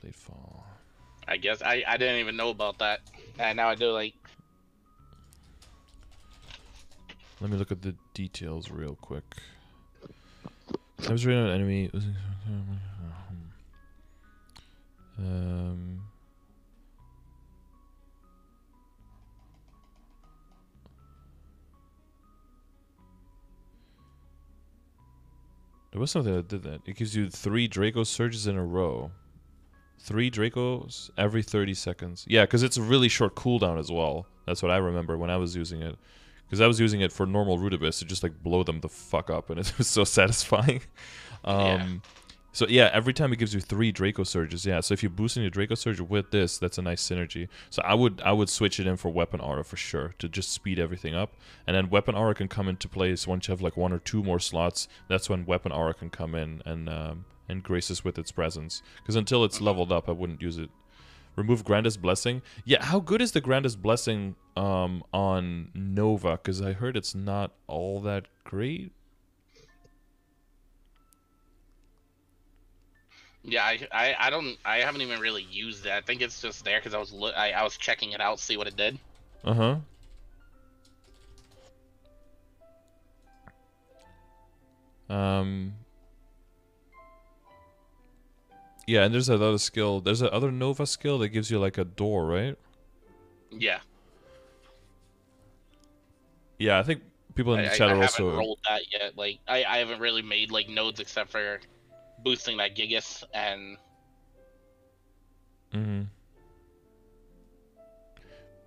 Bladefall. I guess I didn't even know about that. And now I do. Like, let me look at the details real quick. I was reading an enemy. There was something that did that. It gives you 3 Draco surges in a row. 3 Dracos every 30 seconds. Yeah, because it's a really short cooldown as well. That's what I remember when I was using it. Because I was using it for normal Rudibus to just like blow them the fuck up, and it was so satisfying. So yeah, every time it gives you 3 Draco surges. Yeah, so if you're boosting your Draco surge with this, that's a nice synergy. So I would switch it in for Weapon Aura for sure to just speed everything up. And then Weapon Aura can come into place once you have like 1 or 2 more slots. That's when Weapon Aura can come in and grace us with its presence. Because until it's leveled up, I wouldn't use it. Remove Grandest Blessing. Yeah, how good is the Grandest Blessing on Nova? Because I heard it's not all that great. Yeah, I haven't even really used it. I think it's just there because I was checking it out, see what it did. Uh-huh. Yeah, and there's another skill. There's another Nova skill that gives you like a door, right? Yeah. Yeah, I think people in the I chat are haven't also. rolled that yet. Like I haven't really made like nodes except for boosting that Gigas and.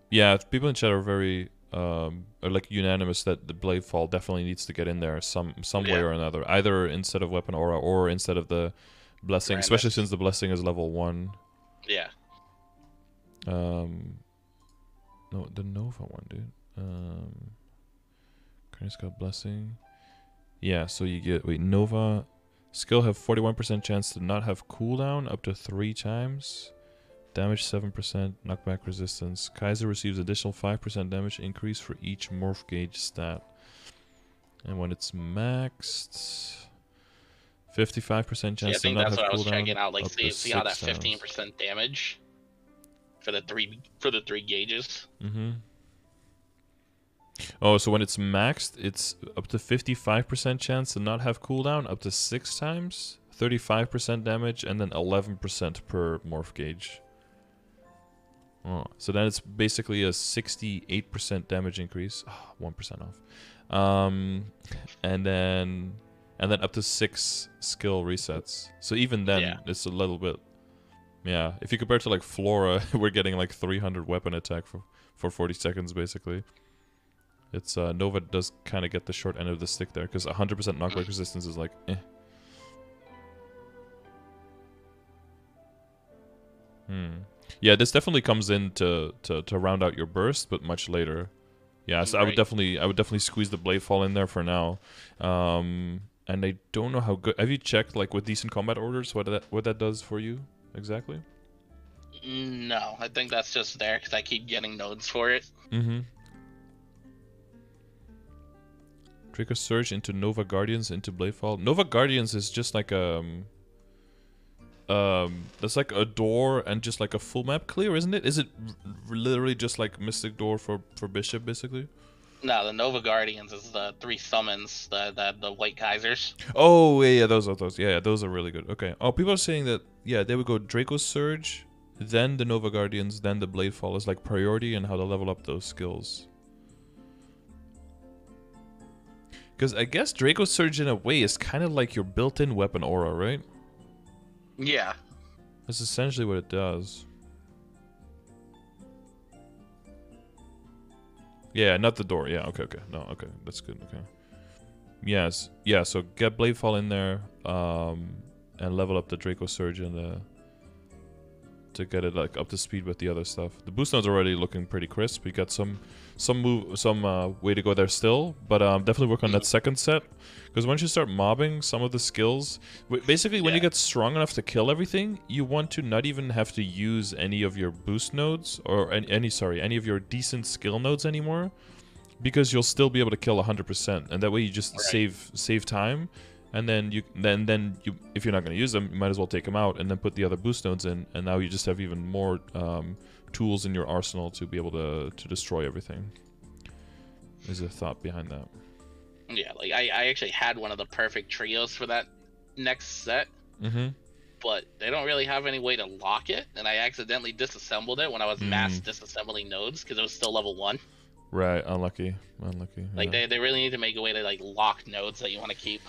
Yeah, people in chat are very are like unanimous that the blade fall definitely needs to get in there some way or another, either instead of weapon aura or instead of the blessing, especially since the blessing is level 1. Yeah. No, the Nova one, dude. Current skill blessing. Yeah, so you get Nova skill have 41% chance to not have cooldown up to 3 times. Damage 7%, knockback resistance. Kaiser receives additional 5% damage increase for each morph gauge stat. And when it's maxed, 55% chance to not have cooldown. I think that's what I was checking out. Like, see how that 15% damage for the three gauges. Oh, so when it's maxed, it's up to 55% chance to not have cooldown, up to 6 times, 35% damage, and then 11% per morph gauge. Oh, so then it's basically a 68% damage increase, 1% off, and then up to 6 skill resets. So even then, it's a little bit. Yeah, if you compare to like Flora, we're getting like 300 weapon attack for 40 seconds basically. It's Nova does kind of get the short end of the stick there because 100% knockback resistance is like eh. Yeah, this definitely comes in to round out your burst, but much later. Yeah, so I would definitely squeeze the blade fall in there for now. And I don't know how good. Have you checked like with decent combat orders what that does for you exactly? No, I think that's just there because I keep getting nodes for it. Draco Surge into Nova Guardians into Bladefall. Nova Guardians is just like that's like a door and just like a full map clear, isn't it? Is it literally just like Mystic Door for Bishop, basically? No, the Nova Guardians is the 3 summons, the white Kaisers. Oh yeah, those. Yeah, those are really good. Okay. Oh, people are saying that they would go Draco Surge, then the Nova Guardians, then the Bladefall is like priority and how to level up those skills. Because I guess Draco Surge in a way is kind of like your built-in weapon aura, right? Yeah. That's essentially what it does. Yeah, not the door. Yeah, okay. No, okay. That's good. Okay. Yes. Yeah, so get Bladefall in there and level up the Draco Surge and to get it like up to speed with the other stuff. The boost node's already looking pretty crisp. We got some way to go there still, but definitely work on that second set because once you start mobbing some of the skills, basically when you get strong enough to kill everything, you want to not even have to use any of your boost nodes or any of your decent skill nodes anymore, because you'll still be able to kill 100%, and that way you just save time. And then you if you're not going to use them, you might as well take them out and then put the other boost nodes in, and now you just have even more tools in your arsenal to be able to destroy everything. Is a thought behind that. Yeah, like I actually had one of the perfect trios for that next set, but they don't really have any way to lock it, and I accidentally disassembled it when I was mass disassembling nodes because it was still level 1. Right, unlucky. Like they really need to make a way to like lock nodes that you want to keep.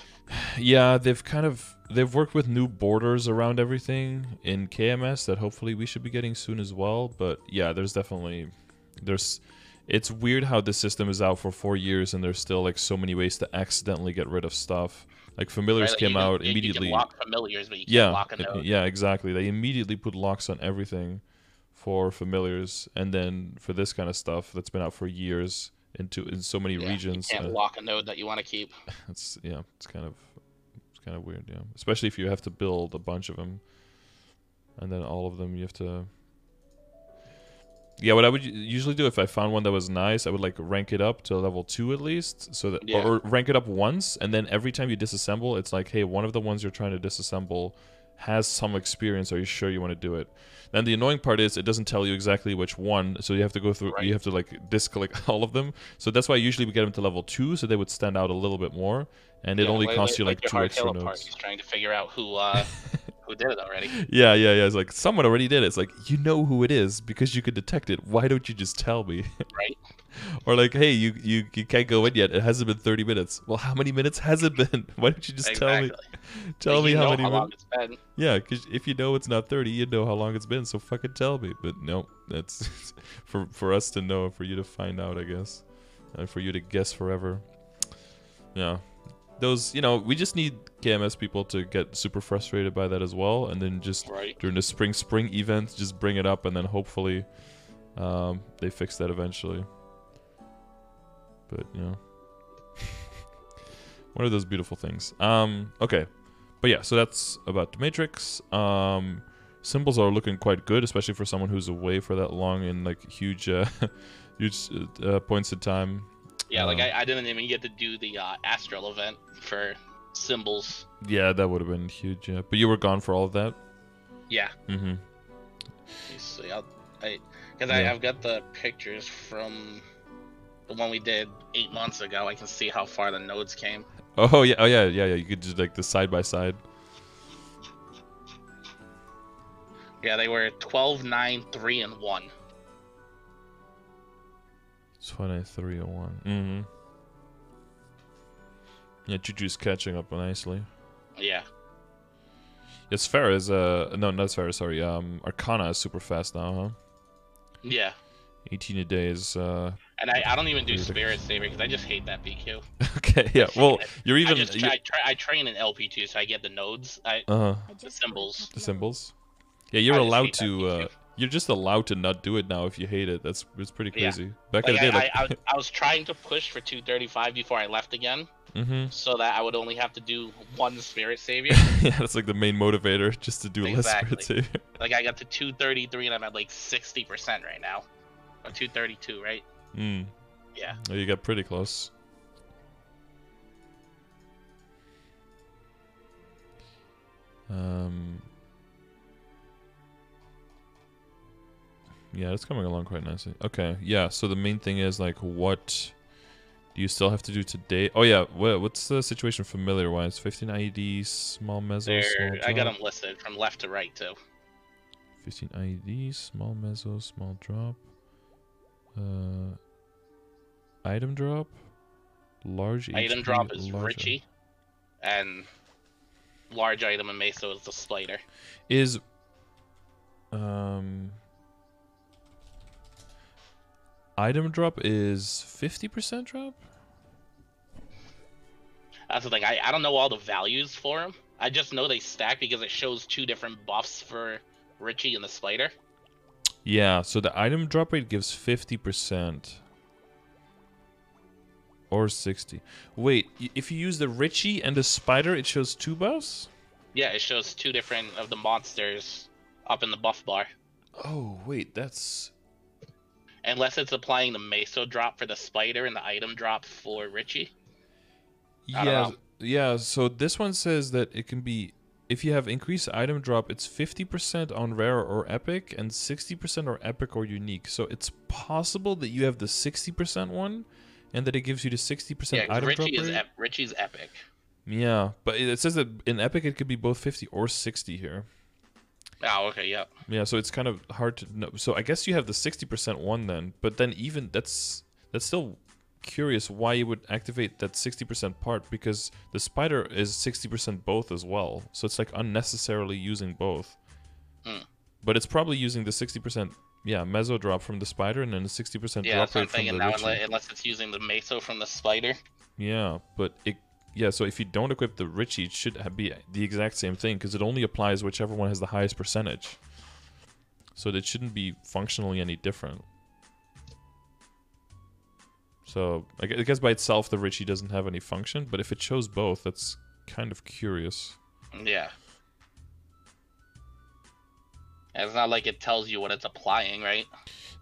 Yeah, they've worked with new borders around everything in KMS that hopefully we should be getting soon as well. But yeah, it's weird how this system is out for 4 years and there's still like so many ways to accidentally get rid of stuff. Like familiars came out immediately. You can lock familiars, but you can't lock a node. Yeah, exactly. They immediately put locks on everything for familiars, and then for this kind of stuff that's been out for years in so many regions, you can't lock a node that you want to keep. It's kind of weird, yeah. Especially if you have to build a bunch of them, and then all of them you have to. Yeah, what I would usually do if I found one that was nice, I would like rank it up to level 2 at least, so that or rank it up once, and then every time you disassemble, it's like, hey, one of the ones you're trying to disassemble has some experience. Are you sure you want to do it? Then the annoying part is it doesn't tell you exactly which one, so you have to go through. You have to like disconnect all of them. So that's why usually we get them to level 2, so they would stand out a little bit more, and it only costs you like 2 extra nodes. Part is trying to figure out who who did it already. Yeah. It's like someone already did it. It's like, you know who it is because you could detect it. Why don't you just tell me? Right. Or like, hey, you can't go in yet. It hasn't been 30 minutes. Well, how many minutes has it been? Why don't you just tell me? Tell me how many minutes. Long it's been. Yeah, because if you know it's not 30, you know how long it's been. So fucking tell me. But no, that's for us to know, for you to find out, I guess, and for you to guess forever. Yeah, those, we just need KMS people to get super frustrated by that as well, and then just during the spring event, just bring it up, and then hopefully they fix that eventually. But one of those beautiful things. Okay, but yeah, so that's about the Matrix. Symbols are looking quite good, especially for someone who's away for that long in like huge points of time. Yeah, like I didn't even get to do the Astral event for symbols. Yeah, that would have been huge. Yeah, but you were gone for all of that. Yeah. Mm-hmm. See, I've got the pictures from the one we did 8 months ago. I can see how far the nodes came. Oh yeah, You could just like the side by side. Yeah, they were 12, 9, 3, and 1. 23 and 1. Mm-hmm. Yeah, Juju's catching up nicely. Yeah. Yes, Farah is no, not Farah. Sorry, Arcana is super fast now, huh? Yeah. 18 a day is. And I don't even do Spirit Saver because I just hate that BQ. Okay, yeah. Well, you're even. I train in LP2, so I get the nodes. The symbols. The symbols. Yeah, you're allowed to. You're just allowed to not do it now if you hate it. It's pretty crazy. Yeah. Back in the day, I was trying to push for 235 before I left again, so that I would only have to do one Spirit Savior. Yeah, that's like the main motivator, just to do less Spirit Savior. Like I got to 233 and I'm at like 60% right now, or 232, right? Yeah. Oh, you got pretty close. Yeah, it's coming along quite nicely. Okay, yeah, so the main thing is, like, what do you still have to do today? Oh, yeah, what's the situation familiar-wise? 15 IEDs, small meso, small drop? I got them listed from left to right, too. 15 IEDs, small meso, small drop. Item drop? Large item HP, drop is Richie, and large item and meso is the Spider. Is... Item drop is 50% drop? That's the thing. I don't know all the values for them. I just know they stack because it shows 2 different buffs for Richie and the Spider. Yeah, so the item drop rate gives 50%. Or 60. Wait, if you use the Richie and the Spider, it shows 2 buffs? Yeah, it shows 2 different of the monsters up in the buff bar. Oh, wait, that's... Unless it's applying the meso drop for the Spider and the item drop for Richie. Yeah, so this one says that it can be... If you have increased item drop, it's 50% on rare or epic and 60% or epic or unique. So it's possible that you have the 60% one and that it gives you the 60% item drop rate. Richie's epic. Yeah, but it says that in epic it could be both 50 or 60 here. Oh, okay, yep. Yeah, so it's kind of hard to know. So I guess you have the 60% one then, but then even that's still curious why you would activate that 60% part, because the Spider is 60% both as well. So it's like unnecessarily using both. But it's probably using the 60% meso drop from the Spider and then the 60% drop rate from the Richie. Unless it's using the meso from the Spider. Yeah, but so if you don't equip the Richie, it should be the exact same thing, because it only applies whichever one has the highest percentage. So it shouldn't be functionally any different. So I guess by itself the Richie doesn't have any function, but if it shows both, that's kind of curious. Yeah. It's not like it tells you what it's applying, right?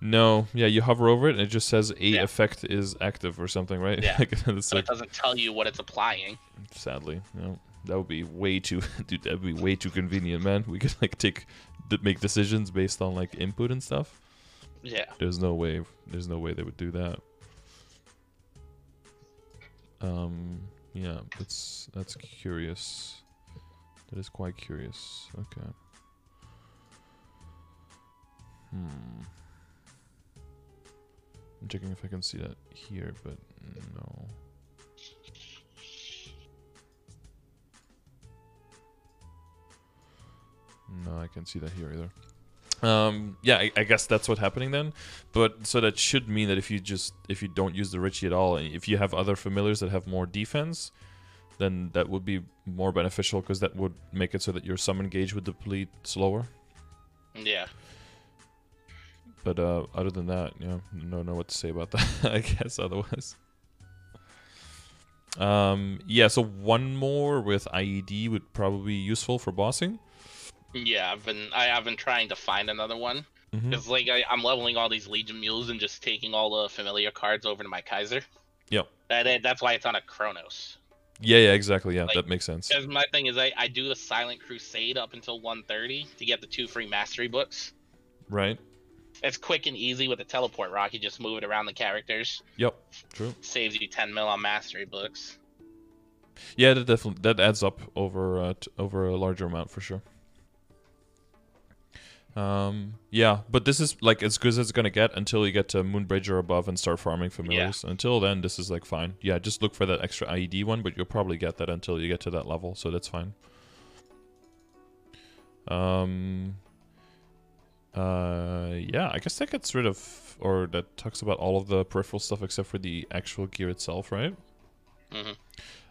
No, yeah, you hover over it and it just says effect is active or something, right? Yeah. So it doesn't tell you what it's applying. Sadly, that would be way too, dude. That'd be way too convenient, man. We could like make decisions based on like input and stuff. Yeah. There's no way they would do that. Yeah, that's curious. That is quite curious. Okay. I'm checking if I can see that here, but no. No, I can't see that here either. Yeah, I guess that's what's happening then. But so that should mean that if you don't use the Richie at all, if you have other familiars that have more defense, then that would be more beneficial because that would make it so that your summon gauge would deplete slower. Yeah. But other than that, yeah, no know what to say about that. I guess otherwise. Yeah, so one more with IED would probably be useful for bossing. Yeah, I've been trying to find another one because like I'm leveling all these Legion mules and just taking all the familiar cards over to my Kaiser. Yep. That's why it's on a Chronos. Yeah, exactly. Yeah, like, that makes sense. Because my thing is I do the Silent Crusade up until 1:30 to get the 2 free mastery books. Right. It's quick and easy with the teleport rock. You just move it around the characters. Yep. True. Saves you 10 mil on mastery books. Yeah, that adds up over a larger amount for sure. Yeah, but this is like as good as it's gonna get until you get to Moonbridge or above and start farming familiars. Yeah. Until then, this is like fine. Yeah, just look for that extra IED one, but you'll probably get that until you get to that level, so that's fine. Yeah, I guess that gets rid of, or that talks about all of the peripheral stuff except for the actual gear itself, right?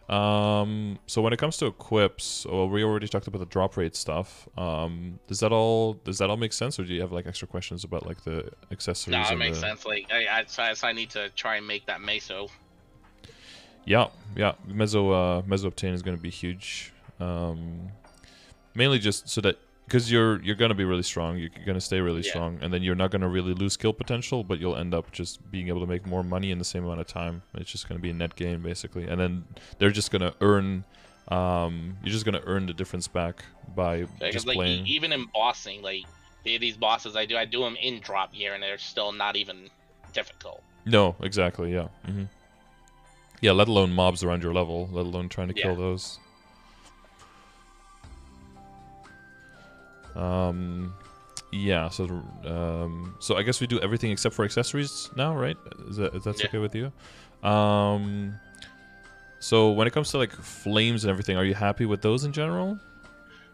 So when it comes to equips, well, we already talked about the drop rate stuff. Does that all make sense, or do you have like extra questions about like the accessories? No, it makes sense. Like I need to try and make that meso. Yeah, meso obtain is going to be huge. Mainly just so that because you're going to be really strong, you're going to stay really strong, and then you're not going to really lose skill potential, but you'll end up just being able to make more money in the same amount of time. It's just going to be a net gain basically, and then they're just going to earn. You're just going to earn the difference back by just like, playing. Even in bossing, like these bosses, I do them in drop gear, and they're still not even difficult. No, exactly. Yeah. Yeah. Let alone mobs around your level. Let alone trying to kill those. Yeah, so I guess we do everything except for accessories now, right? Is that okay with you? So when it comes to like flames and everything, are you happy with those in general?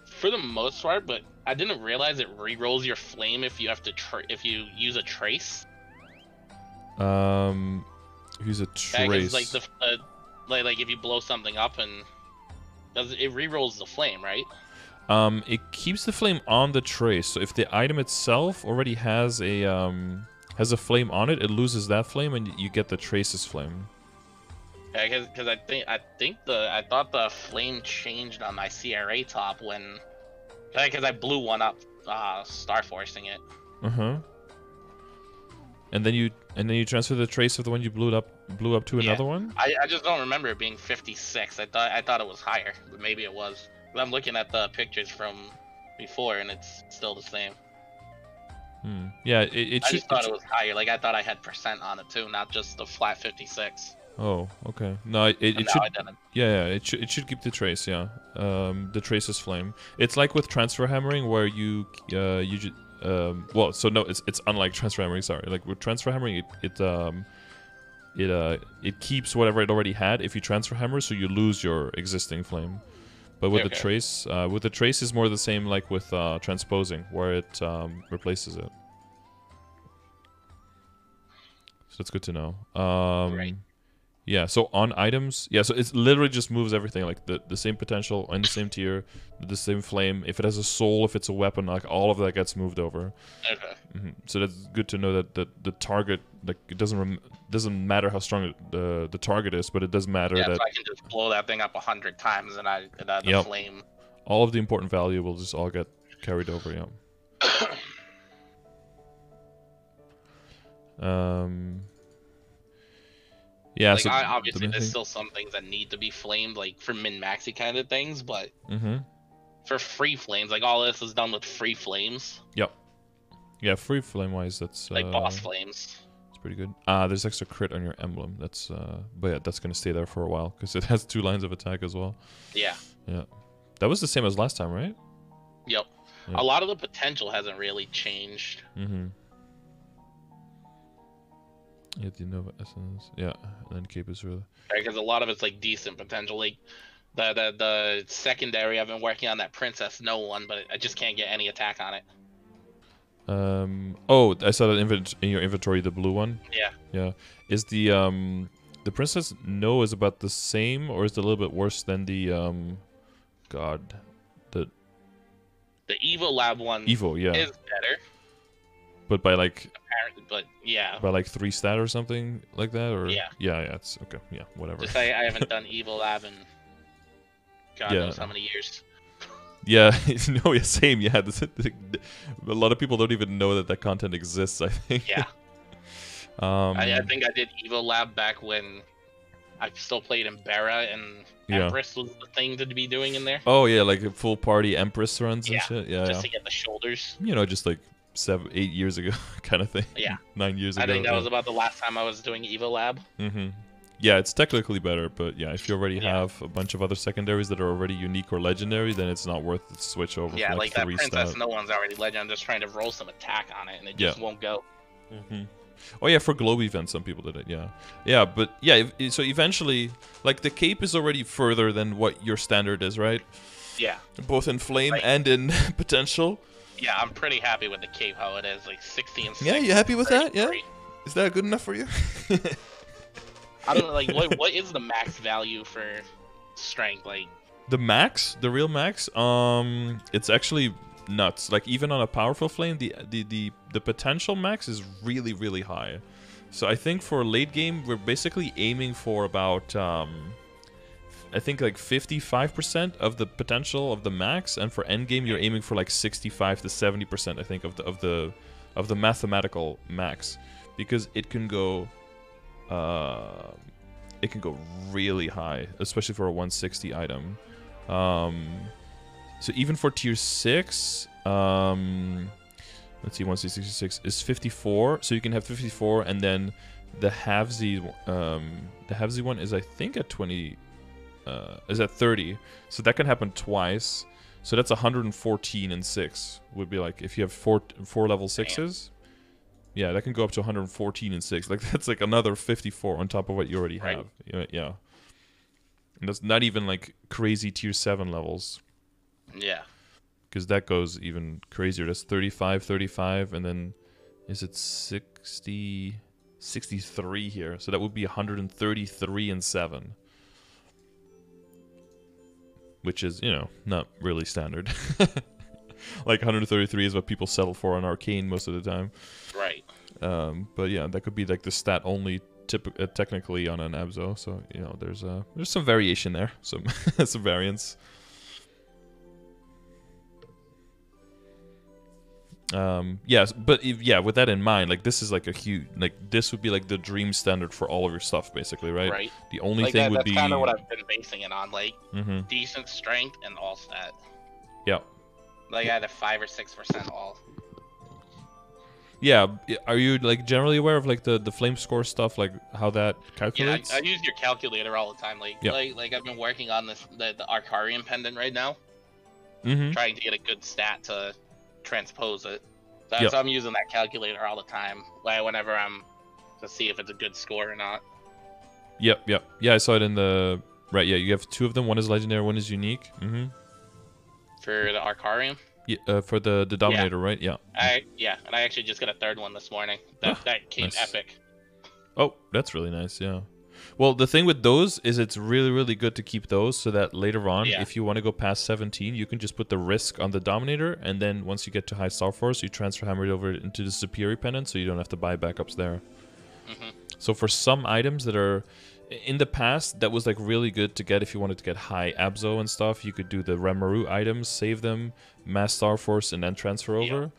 For the most part, but I didn't realize it re-rolls your flame if you have to if you use a trace. Use a trace. Like like if you blow something up and it re-rolls the flame, right? It keeps the flame on the trace. So if the item itself already has a flame on it, it loses that flame, and you get the trace's flame. Yeah, because I thought the flame changed on my CRA top when, because I blew one up, star forcing it. And then you transfer the trace of the one you blew up to another one. I just don't remember it being 56. I thought it was higher, but maybe it was. I'm looking at the pictures from before, and it's still the same. Yeah, I just thought it was higher. Like I thought I had percent on it too, not just the flat 56. Oh, okay. No, it should. Yeah, it should keep the trace. Yeah, the trace's flame. It's like with transfer hammering, where you well, so no, it's unlike transfer hammering. Sorry, like with transfer hammering, it keeps whatever it already had if you transfer hammer, so you lose your existing flame. But with the trace is more the same like with transposing, where it replaces it. So that's good to know. Right. Yeah, so on items, so it literally just moves everything, like the same potential in the same tier, the same flame. If it has a soul, if it's a weapon, like all of that gets moved over. Okay. So that's good to know that the target, like it doesn't matter how strong the target is, but it does matter that so I can just blow that thing up 100 times and the flame. All of the important value will just all get carried over. Yeah, like so obviously there's still some things that need to be flamed, like for min-maxy kind of things, but for free flames, like all this is done with free flames. Yep. Yeah, free flame wise, that's like boss flames. It's pretty good. There's extra crit on your emblem. That's but yeah, that's gonna stay there for a while because it has 2 lines of attack as well. Yeah. Yeah. That was the same as last time, right? Yep. Yeah. A lot of the potential hasn't really changed. Mm-hmm. Yeah, the Nova Essence. Yeah, and then Cape is really... Because a lot of it's like decent potential. Like the secondary, I've been working on that Princess No one, but I just can't get any attack on it. Oh, I saw that in your inventory, the blue one. Yeah. Yeah. Is the Princess No is about the same, or is it a little bit worse than the God, the Evo Lab one? Evo, yeah, is better. But by like, apparently, but yeah, by like 3 stat or something like that, or yeah, it's okay, yeah, whatever. Just I haven't done Evo Lab in God knows how many years. Yeah, no, yeah, same. Yeah, a lot of people don't even know that content exists, I think. Yeah. I think I did Evo Lab back when I still played in Barra and Empress was the thing to be doing in there. Oh yeah, like full party Empress runs and shit. Yeah, just to get the shoulders. You know, just like 7, 8 years ago, kind of thing. Yeah. 9 years ago. I think that was about the last time I was doing Evo Lab. Mm-hmm. Yeah, it's technically better, but yeah, if you already have a bunch of other secondaries that are already unique or legendary, then it's not worth the switch over. Yeah, for like that Princess No one's already legend. I'm just trying to roll some attack on it, and it just won't go. Mm-hmm. Oh yeah, for globe events, some people did it. Yeah, yeah, but yeah. So eventually, like the cape is already further than what your standard is, right? Yeah. Both in flame and in potential. Yeah, I'm pretty happy with the cape how it is, like 60 and 6. Yeah, you happy with that? Yeah. Is that good enough for you? I don't know, like what is the max value for strength? Like the max, the real max. It's actually nuts. Like even on a powerful flame, the potential max is really, really high. So I think for late game, we're basically aiming for about I think like 55% of the potential of the max, and for end game, you're aiming for like 65 to 70%. I think of the mathematical max, because it can go really high, especially for a 160 item. So even for tier 6, let's see, 166 is 54. So you can have 54, and then the halvesy one is I think at 20, is at 30. So that can happen twice. So that's 114 and 6 would be like if you have four level 6s. Yeah, that can go up to 114 and 6. Like that's like another 54 on top of what you already have. Yeah. And that's not even like crazy tier 7 levels. Yeah. Because that goes even crazier. That's 35, 35, and then is it 60, 63 here. So that would be 133 and 7. Which is, not really standard. Like 133 is what people settle for on Arcane most of the time. Right. But yeah, that could be like the stat only technically on an Abzo. So, there's some variation there. Some variance. Yes, but with that in mind, like this is like a huge, like this would be like the dream standard for all of your stuff, basically, right? Right. The only thing would be that's kind of what I've been basing it on, like decent strength and all stat. Yeah. Like I had a 5 or 6% all. Yeah, are you like generally aware of like the flame score stuff, like how that calculates? Yeah, I use your calculator all the time. Like I've been working on the Arcarian pendant right now, trying to get a good stat to transpose it. So I'm using that calculator all the time, whenever I'm to see if it's a good score or not. Yep. Yeah, I saw it in the right. Yeah, you have 2 of them. One is legendary, one is unique. For the Arcarium. Yeah, for the Dominator, right? Yeah. And I actually just got a 3rd one this morning. That came epic. Oh, that's really nice. Yeah. Well, the thing with those is it's really, really good to keep those so that later on, if you want to go past 17, you can just put the risk on the Dominator, and then once you get to high Star Force, you transfer hammer it over into the Superior Pendant, so you don't have to buy backups there. So for some items that are in the past, that was like really good to get if you wanted to get high Abzo and stuff. You could do the Remaru items, save them, mass Star Force, and then transfer over.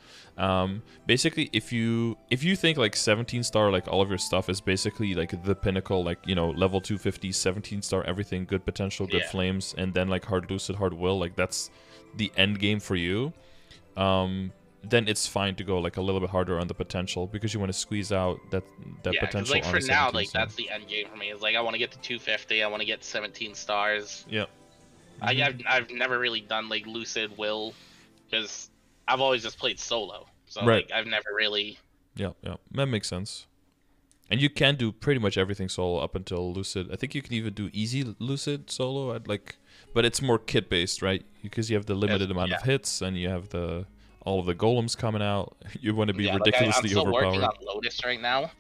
Basically, if you think like 17 star, like all of your stuff is basically like the pinnacle, like level 250, 17 star, everything, good potential, good flames, and then like hard lucid, hard will, like that's the end game for you. Then it's fine to go like a little bit harder on the potential because you want to squeeze out that potential. Like for now, like that's the end game for me. Is like I want to get to 250. I want to get 17 stars. Yeah. I've never really done like Lucid Will, because I've always just played solo. So Right. like I've never really. Yeah, that makes sense. And you can do pretty much everything solo up until Lucid. I think you can even do easy Lucid solo. But it's more kit based, right? Because you have the limited amount of hits, and you have all of the golems coming out. You want to be ridiculously I'm still overpowered. working on Lotus right now.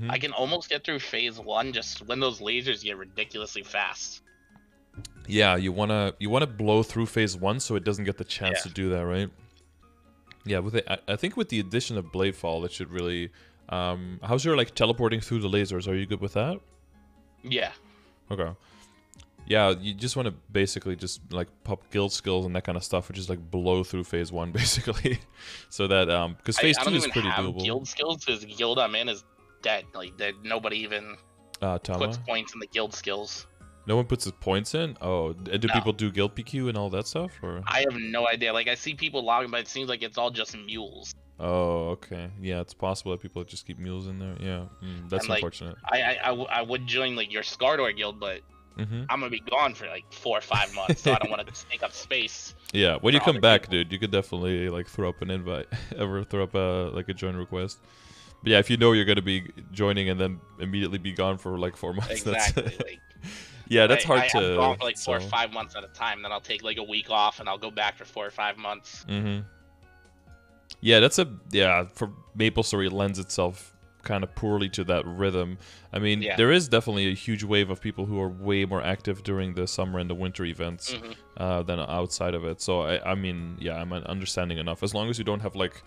I can almost get through phase 1 just when those lasers get ridiculously fast. Yeah, you wanna blow through phase 1 so it doesn't get the chance to do that, right? Yeah, I think with the addition of Bladefall, that should really. How's your like teleporting through the lasers? Are you good with that? Yeah. Okay. Yeah, you just want to basically just like pop guild skills and that kind of stuff, which is like blow through phase 1 basically, so that because phase 2 is pretty doable. I don't even have guild skills because the guild I'm in is dead. Like nobody even puts points in the guild skills. No one puts his points in? Oh, do people do guild PQ and all that stuff? Or I have no idea. Like I see people logging, but it seems like it's all just mules. Oh, okay. Yeah, it's possible that people just keep mules in there. Yeah, that's unfortunate. I would join like your Scardor guild, but I'm gonna be gone for like 4 or 5 months, so I don't want to take up space. Yeah, when you come back, dude, you could definitely like throw up an invite, throw up like a join request. But yeah, if you know you're gonna be joining and then immediately be gone for like 4 months, exactly. Yeah, that's hard to. I'm gone for like 4 or 5 months at a time. Then I'll take like a week off and I'll go back for 4 or 5 months. Yeah, for Maplestory, it lends itself kind of poorly to that rhythm. I mean, there is definitely a huge wave of people who are way more active during the summer and the winter events than outside of it. So I mean, yeah, I'm understanding enough. As long as you don't have like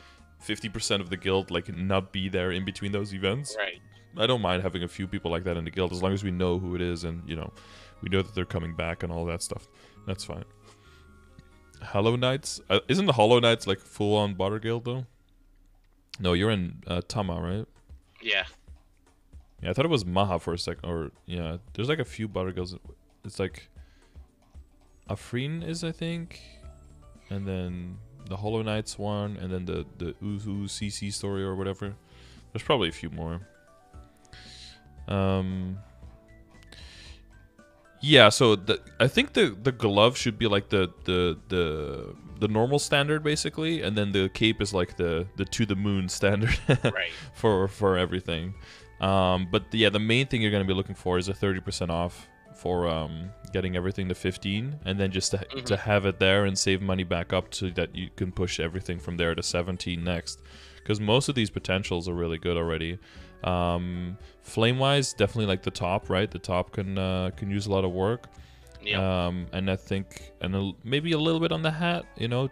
50% of the guild like not be there in between those events. Right. I don't mind having a few people like that in the guild as long as we know who it is and we know that they're coming back and all that stuff. That's fine. Hollow Knights? Isn't the Hollow Knights like full on Butter Guild though? No, you're in Tama, right? Yeah. Yeah, I thought it was Maha for a second. Or yeah, there's like a few Butter Guilds. It's like Afrin is, I think, and then the Hollow Knights one, and then the Uhu CC story or whatever. There's probably a few more. Yeah, so I think the glove should be like the normal standard basically, and then the cape is like the to the moon standard right. for everything. But yeah, the main thing you're gonna be looking for is a 30% off for getting everything to 15, and then just to have it there and save money back up so that you can push everything from there to 17 next, because most of these potentials are really good already. Flame wise, definitely like the top, right? The top can use a lot of work. Yeah. And I think maybe a little bit on the hat,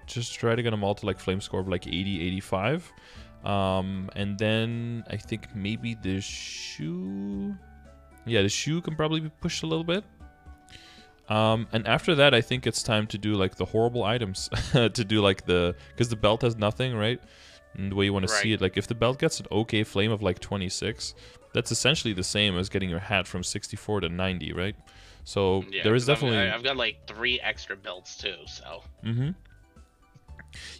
just try to get them all to like flame score of like 80, 85. And then I think maybe the shoe. Yeah, the shoe can probably be pushed a little bit. And after that, I think it's time to do like the horrible items to do like because the belt has nothing, right? And the way you want to see it, like if the belt gets an okay flame of like 26, that's essentially the same as getting your hat from 64 to 90, right? So there is definitely. I've got like 3 extra belts too, so.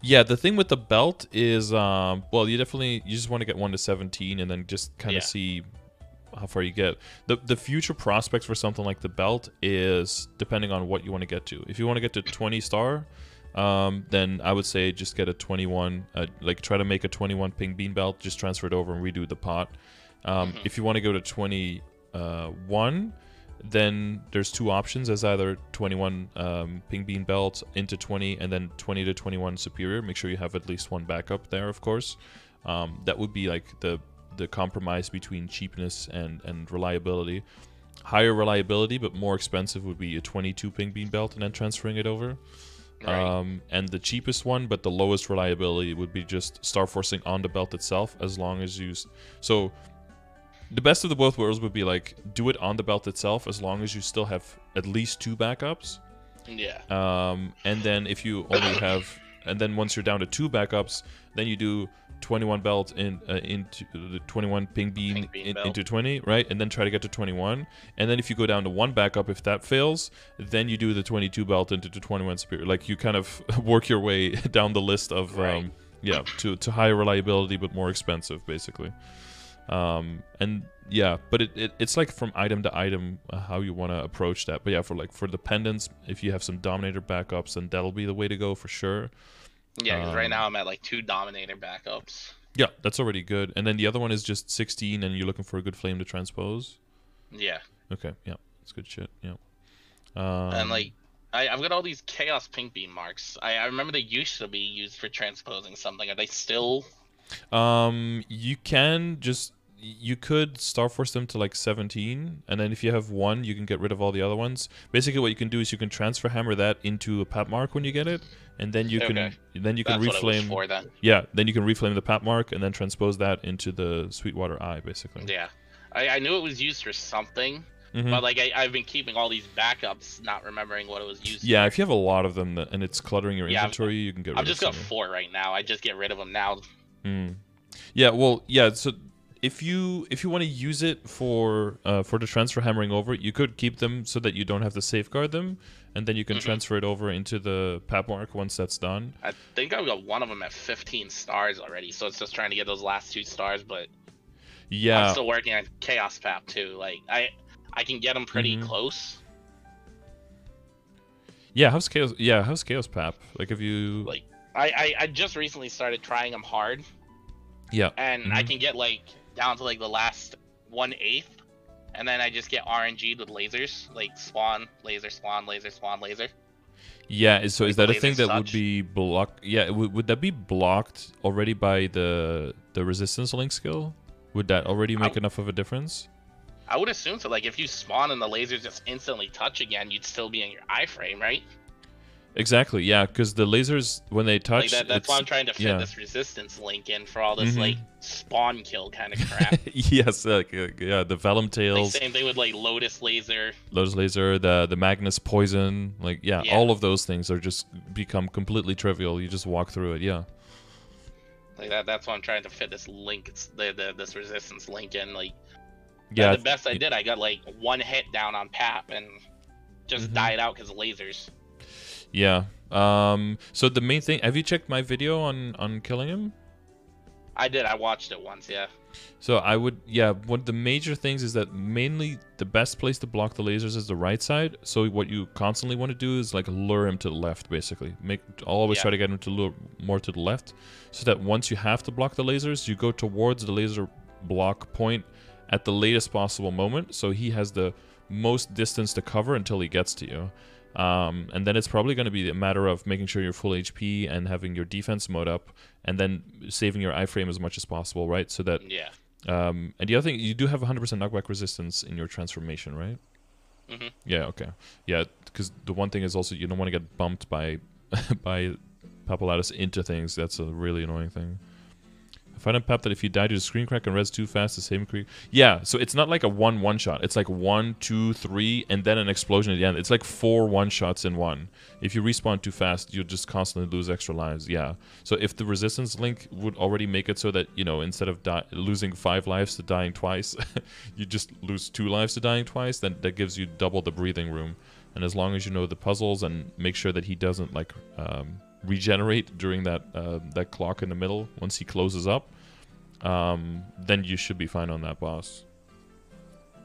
Yeah, the thing with the belt is, well, you just want to get 1 to 17 and then just kind of see how far you get. The future prospects for something like the belt is depending on what you want to get to. If you want to get to 20 star. Then I would say just get a 21, like try to make a 21 ping bean belt, just transfer it over and redo the pot. If you want to go to 21, then there's 2 options as either 21 ping bean belt into 20 and then 20 to 21 superior. Make sure you have at least 1 backup there, of course. That would be like the compromise between cheapness and reliability. Higher reliability but more expensive would be a 22 ping bean belt and then transferring it over. Right. And the cheapest one, but the lowest reliability would be just star forcing on the belt itself, as long as you. So, the best of the both worlds would be like do it on the belt itself, as long as you still have at least 2 backups. Yeah. And then if you only have, and then once you're down to 2 backups, then you do 21 belt into the 21 ping bean into 20, right? And then try to get to 21. And then if you go down to 1 backup, if that fails, then you do the 22 belt into the 21 superior. Like you kind of work your way down the list of to higher reliability but more expensive, basically. And yeah, but it's like from item to item how you want to approach that. But yeah, for the pendants, if you have some Dominator backups, then that'll be the way to go for sure. Yeah, because right now I'm at like 2 Dominator backups. Yeah, that's already good. And then the other one is just 16, and you're looking for a good flame to transpose. Yeah. Okay, yeah, that's good shit. Yeah. And like, I've got all these Chaos Pink Beam marks. I remember they used to be used for transposing something. Are they still? You could Star Force them to like 17, and then if you have one, you can get rid of all the other ones. Basically, what you can do is you can transfer hammer that into a Pat mark when you get it, and then you can That's reflame. What it was for, then. Yeah, then you can reflame the Pat mark and then transpose that into the Sweetwater Eye, basically. Yeah, I knew it was used for something, Mm-hmm. but like I've been keeping all these backups, not remembering what it was used. Yeah, for. if you have a lot of them and it's cluttering your inventory, you can get rid of them. I've just got 4 right now. I just get rid of them now. Yeah, well, yeah. So if you want to use it for the transfer hammering over, you could keep them so that you don't have to safeguard them, and then you can transfer it over into the Pat mark once that's done. I think I've got one of them at 15 stars already, so it's just trying to get those last 2 stars. But yeah, I'm still working on Chaos Pap too. Like I can get them pretty close. Yeah, how's Chaos? Yeah, how's Chaos Pap? Like, have you like? I just recently started trying them hard. Yeah. And I can get like down to like the last 1/8, and then I just get RNG'd with lasers, like spawn, laser, spawn, laser, spawn, laser. Yeah, so is that a thing that such. would be blocked? Yeah, would that be blocked already by the resistance link skill? Would that already make enough of a difference? I would assume so. Like if you spawn and the lasers just instantly touch again, you'd still be in your iframe, right? Exactly, yeah, because the lasers, when they touch... Like that's why I'm trying to fit this resistance link in for all this, like, spawn kill kind of crap. Yes, yeah, the Vellum Tails. Like, same thing with, like, Lotus Laser. Lotus Laser, the Magnus Poison. Like, yeah, all of those things are just become completely trivial. You just walk through it, yeah. Like, that's why I'm trying to fit this link, this resistance link in. Like, yeah, the best I did, I got, like, 1 hit down on Pap and just died out because of lasers. Yeah. So the main thing, have you checked my video on killing him? I did. I watched it once, yeah. So I would, yeah, one of the major things is that mainly the best place to block the lasers is the right side. So what you constantly want to do is like lure him to the left, basically. Always try to get him to lure more to the left, so that once you have to block the lasers, you go towards the laser block point at the latest possible moment, so he has the most distance to cover until he gets to you. And then it's probably going to be a matter of making sure you're full HP and having your defense mode up, and then saving your iframe as much as possible, right? So that and the other thing, you do have 100% knockback resistance in your transformation, right? Yeah, okay. Yeah, because the one thing is also you don't want to get bumped by by Papulatus into things. That's a really annoying thing. I find on Pap that if you die due to screen crack and res too fast, the same creep. Yeah, so it's not like a one shot. It's like 1, 2, 3, and then an explosion at the end. It's like 4 1-shots in one. If you respawn too fast, you'll just constantly lose extra lives. Yeah. So if the resistance link would already make it so that, you know, instead of losing 5 lives to dying twice, you just lose 2 lives to dying twice, then that gives you double the breathing room. And as long as you know the puzzles and make sure that he doesn't like regenerate during that clock in the middle once he closes up, then you should be fine on that boss.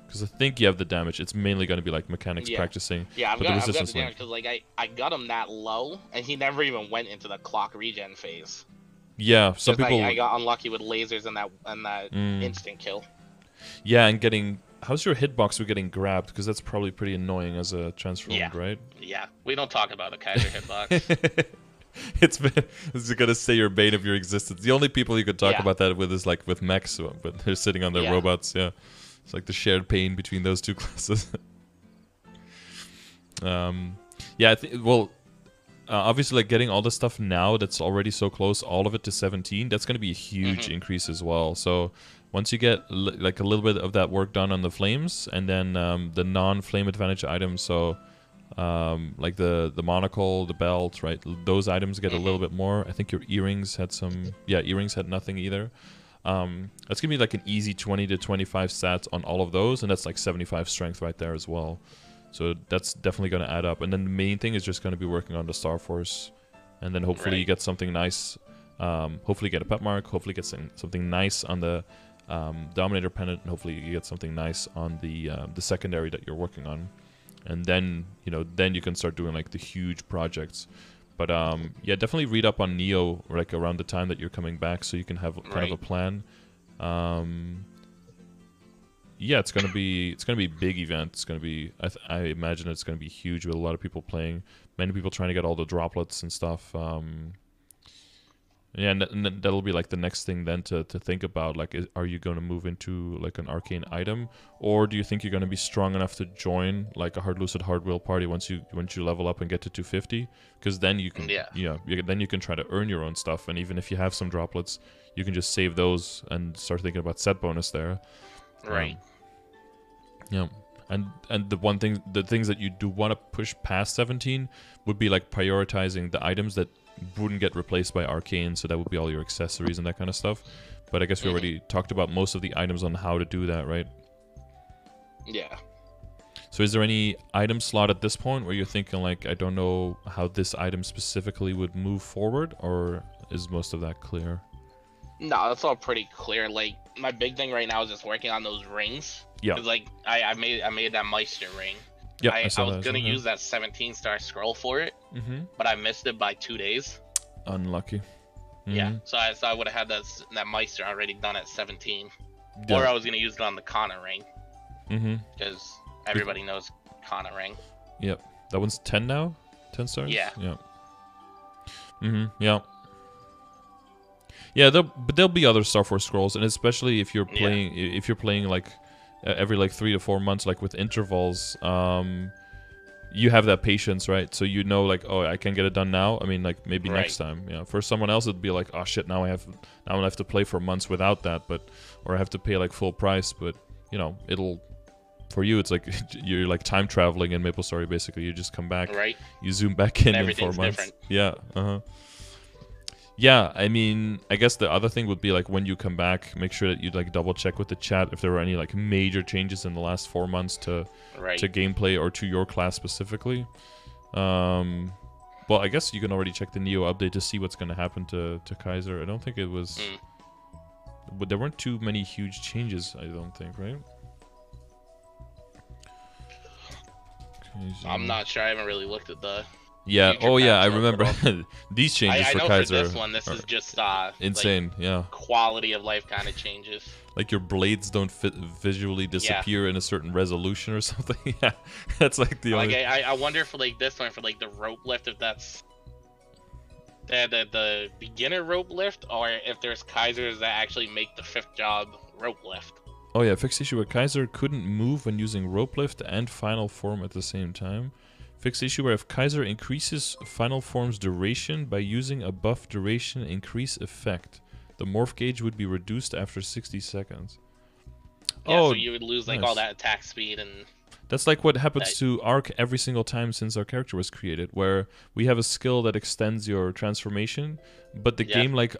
Because I think you have the damage. It's mainly going to be like mechanics practicing. Yeah, I've got the damage because like I got him that low, and he never even went into the clock regen phase. Yeah, some people. I got unlucky with lasers and that instant kill. Yeah, and getting. How's your hitbox with getting grabbed? Because that's probably pretty annoying as a transformed, right? Yeah, we don't talk about a Kaiser hitbox. It's gonna stay your bane of your existence. The only people you could talk about that with is like with mechs, but they're sitting on their robots. Yeah, it's like the shared pain between those two classes. Yeah, obviously, like getting all the stuff now that's already so close, all of it to 17, that's gonna be a huge increase as well. So once you get like a little bit of that work done on the flames, and then the non-flame advantage items, so. Like the monocle, the belt, right? Those items get a little bit more. I think your earrings had some. Yeah, earrings had nothing either. That's gonna be like an easy 20 to 25 stats on all of those, and that's like 75 strength right there as well. So that's definitely gonna add up. And then the main thing is just gonna be working on the Star Force, and then hopefully you get something nice. Hopefully get a pet mark. Hopefully get something nice on the Dominator Pendant, and hopefully you get something nice on the secondary that you're working on, and then then you can start doing like the huge projects. But yeah, definitely read up on Neo like around the time that you're coming back, so you can have kind of a plan. Yeah, it's gonna be a big event. It's gonna be I imagine it's gonna be huge with a lot of people playing, many people trying to get all the droplets and stuff. Yeah, and that'll be like the next thing then to think about. Like, are you going to move into like an arcane item, or do you think you're going to be strong enough to join like a hard lucid hard will party once you level up and get to 250? Because then you can then you can try to earn your own stuff, and even if you have some droplets, you can just save those and start thinking about set bonus there. Right. Yeah. And the things that you do want to push past 17 would be like prioritizing the items that wouldn't get replaced by arcane, so that would be all your accessories and that kind of stuff. But I guess we already talked about most of the items on how to do that, right? Yeah. So is there any item slot at this point where you're thinking like, I don't know how this item specifically would move forward, or is most of that clear? No, that's all pretty clear. Like, my big thing right now is just working on those rings. Yeah. 'Cause, like, I made that Meister ring. Yeah, I was gonna use that 17-star scroll for it, but I missed it by 2 days. Unlucky. Yeah, so I would have had that Meister already done at 17, Yeah. or I was gonna use it on the Kana ring, because everybody knows Kana ring. Yep, that one's 10 now. 10 stars. Yeah. Yeah. Yeah. Yeah, there'll be other Star Force scrolls, and especially if you're playing like every like 3 to 4 months, like with intervals, you have that patience, right? So like, oh, I can get it done now. I mean, like maybe next time. Yeah. For someone else, it'd be like, oh shit, now I have to play for months without that, or I have to pay like full price. But it'll, for you, it's like you're like time traveling in Maplestory. Basically, you just come back, right? You zoom back in 4 months. Different. Yeah. Yeah, I mean, I guess the other thing would be like when you come back, make sure that you like double check with the chat if there were any like major changes in the last 4 months to gameplay or to your class specifically. Well, I guess you can already check the Neo update to see what's going to happen to Kaiser. I don't think it was, but there weren't too many huge changes. I don't think, right? Kaiser. I'm not sure. I haven't really looked at the. Yeah. Oh, yeah. I remember these changes for Kaiser. For this one, this is just insane. Like, yeah. Quality of life kind of changes. Like your blades don't visually disappear in a certain resolution or something. Yeah, that's like the only. I wonder for like this one for like the rope lift, if that's the beginner rope lift, or if there's Kaisers that actually make the 5th job rope lift. Oh yeah, fixed issue where Kaiser couldn't move when using rope lift and final form at the same time. Fixed issue where if Kaiser increases final form's duration by using a buff duration increase effect, the morph gauge would be reduced after 60 seconds. Yeah, so you would lose like all that attack speed and. That's like what happens to Arc every single time since our character was created, where we have a skill that extends your transformation, but the game like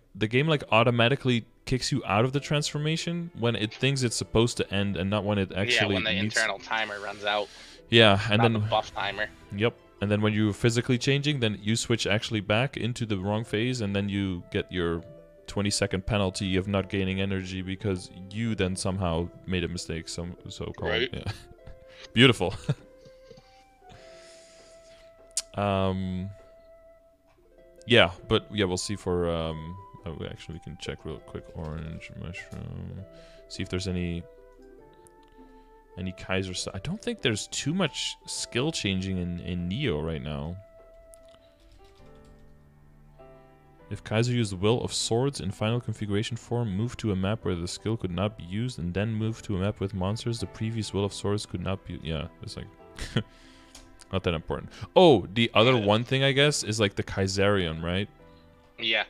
automatically kicks you out of the transformation when it thinks it's supposed to end, and not when it actually. Yeah, when the internal timer runs out. Yeah, and then the buff timer. Yep, and then when you're physically changing, then you switch actually back into the wrong phase, and then you get your 20-second penalty of not gaining energy because you then somehow made a mistake. So-called. Right. Yeah. Beautiful. Yeah, but yeah, we'll see for actually we can check real quick. Orange mushroom. See if there's any Kaiser stuff. I don't think there's too much skill changing in Neo right now. If Kaiser used Will of Swords in final configuration form, move to a map where the skill could not be used, and then move to a map with monsters, the previous Will of Swords could not be... Yeah, it's like... not that important. Oh, the other one thing, I guess, is like the Kaiserion, right? Yeah.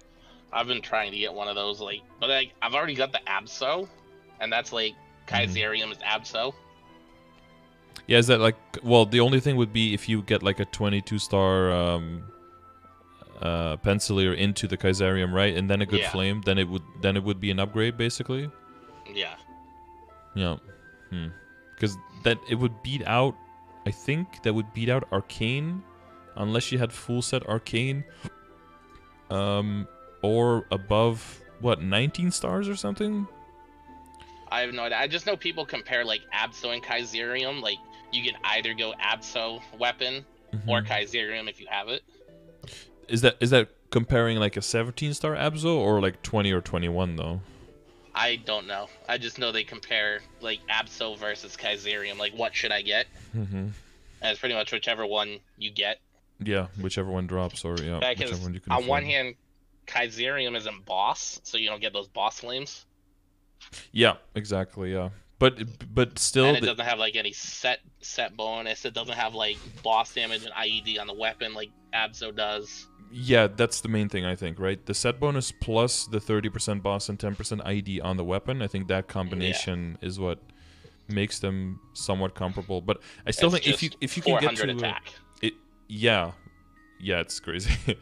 I've been trying to get one of those, like... But I've already got the Absol, and that's like... Kaiserion is Absol. Yeah, is that like... Well, the only thing would be if you get like a 22-star... Pencilier into the Kaiserium, right, and then a good flame, then it would be an upgrade basically. Yeah. Because that it would beat out. I think that would beat out Arcane, unless you had full set Arcane, or above what 19 stars or something. I have no idea. I just know people compare like Absol and Kaiserium. Like you can either go Absol weapon or Kaiserium if you have it. Is that comparing like a 17-star Abzo or like 20 or 21 though? I don't know. I just know they compare like Absol versus Kaiserium. Like what should I get? And it's pretty much whichever one you get. Yeah, whichever one drops, or whichever Because one you can on afford. one hand, Kaiserium isn't boss, so you don't get those boss flames. Yeah, exactly. Yeah, but still, And it doesn't have like any set bonus. It doesn't have like boss damage and IED on the weapon like Abso does. yeah, that's the main thing I think, right? The set bonus plus the 30% boss and 10% ID on the weapon. I think that combination is what makes them somewhat comparable. But I still think if you can get to attack. Yeah, it's crazy.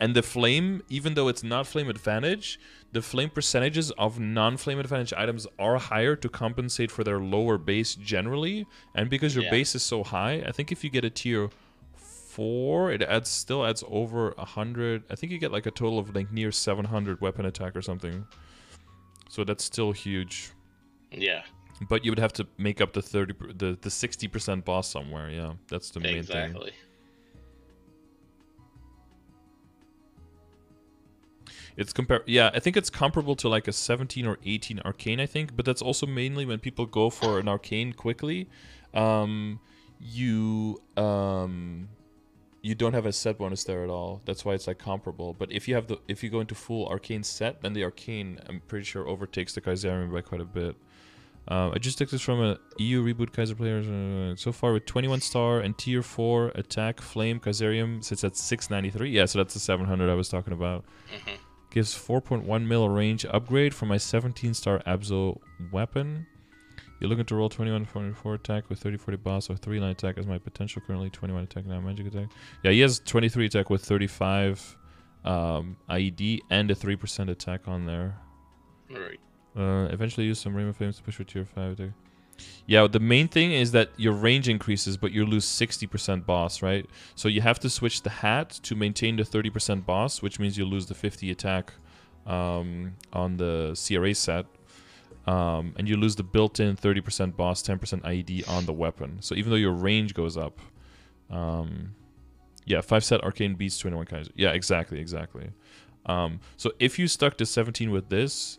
And the flame, even though it's not flame advantage, the flame percentages of non-flame advantage items are higher to compensate for their lower base generally. And because your base is so high, I think if you get a tier 4, it still adds over 100. I think you get like a total of like near 700 weapon attack or something. So that's still huge. Yeah. But you would have to make up the 60% boss somewhere. Yeah, that's the main thing. Exactly. It's I think it's comparable to like a 17 or 18 arcane, I think, but that's also mainly when people go for an arcane quickly. You don't have a set bonus there at all. That's why it's like comparable. But if you go into full arcane set, then the arcane, I'm pretty sure, overtakes the Kaiserium by quite a bit. I just took this from a EU Reboot Kaiser players. So far with 21 star and tier 4 attack flame Kaiserium sits at 693. Yeah, so that's the 700 I was talking about. Gives 4.1 mil range upgrade for my 17-star Abzo weapon. You're looking to roll 21 44 attack with 30-40 boss or 3-line attack as my potential currently 21 attack now magic attack. Yeah, he has 23 attack with 35 IED and a 3% attack on there. Right. Eventually use some Rainbow Flames to push for tier 5 attack. Yeah, the main thing is that your range increases, but you lose 60% boss, right? So you have to switch the hat to maintain the 30% boss, which means you lose the 50 attack on the CRA set. And you lose the built-in 30% boss, 10% IED on the weapon. So even though your range goes up, 5 set arcane beats 21 Kaiser. Yeah, exactly. So if you stuck to 17 with this,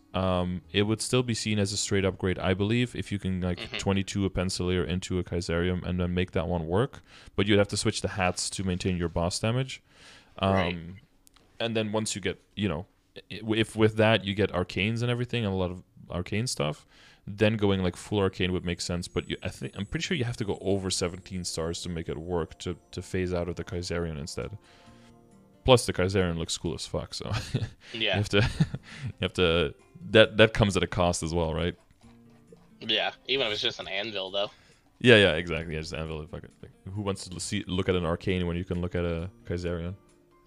it would still be seen as a straight upgrade, I believe, if you can 22 a Pencilier into a Kaiserium and then make that one work. But you'd have to switch the hats to maintain your boss damage. And then once you get, if with that you get arcanes and everything and a lot of arcane stuff, then going like full arcane would make sense. But I'm pretty sure you have to go over 17 stars to make it work to phase out of the Kaiserium instead. Plus, the Kaiserium looks cool as fuck, so you have to. That comes at a cost as well, right? Yeah, even if it's just an anvil, though. Yeah, exactly. Yeah, just anvil. Like, who wants to look at an arcane when you can look at a Kaiserium?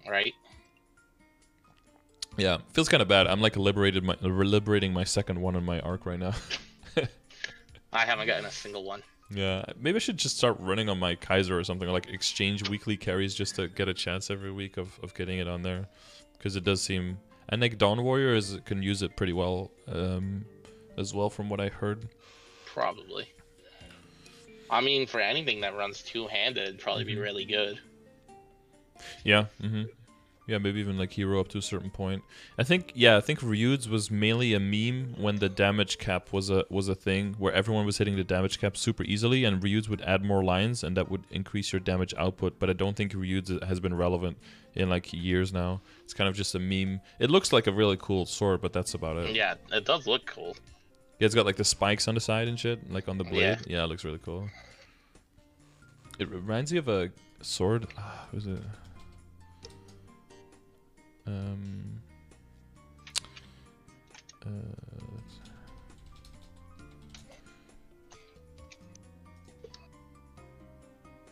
Right. Yeah, feels kind of bad. I'm like liberating my second one on my arc right now. I haven't gotten a single one. Yeah, maybe I should just start running on my Kaiser or something, or like exchange weekly carries just to get a chance every week of getting it on there, because it does seem. And like Dawn Warrior can use it pretty well, as well from what I heard. Probably. I mean, for anything that runs two-handed, it'd probably be really good. Yeah. Yeah, maybe even like hero up to a certain point. I think Ryu's was mainly a meme when the damage cap was a thing where everyone was hitting the damage cap super easily, and Ryu's would add more lines and that would increase your damage output. But I don't think Ryu's has been relevant in like years now. It's kind of just a meme. It looks like a really cool sword, but that's about it. Yeah, it does look cool. Yeah, it's got like the spikes on the side and shit, like on the blade. Yeah, it looks really cool. It reminds me of a sword. What is it?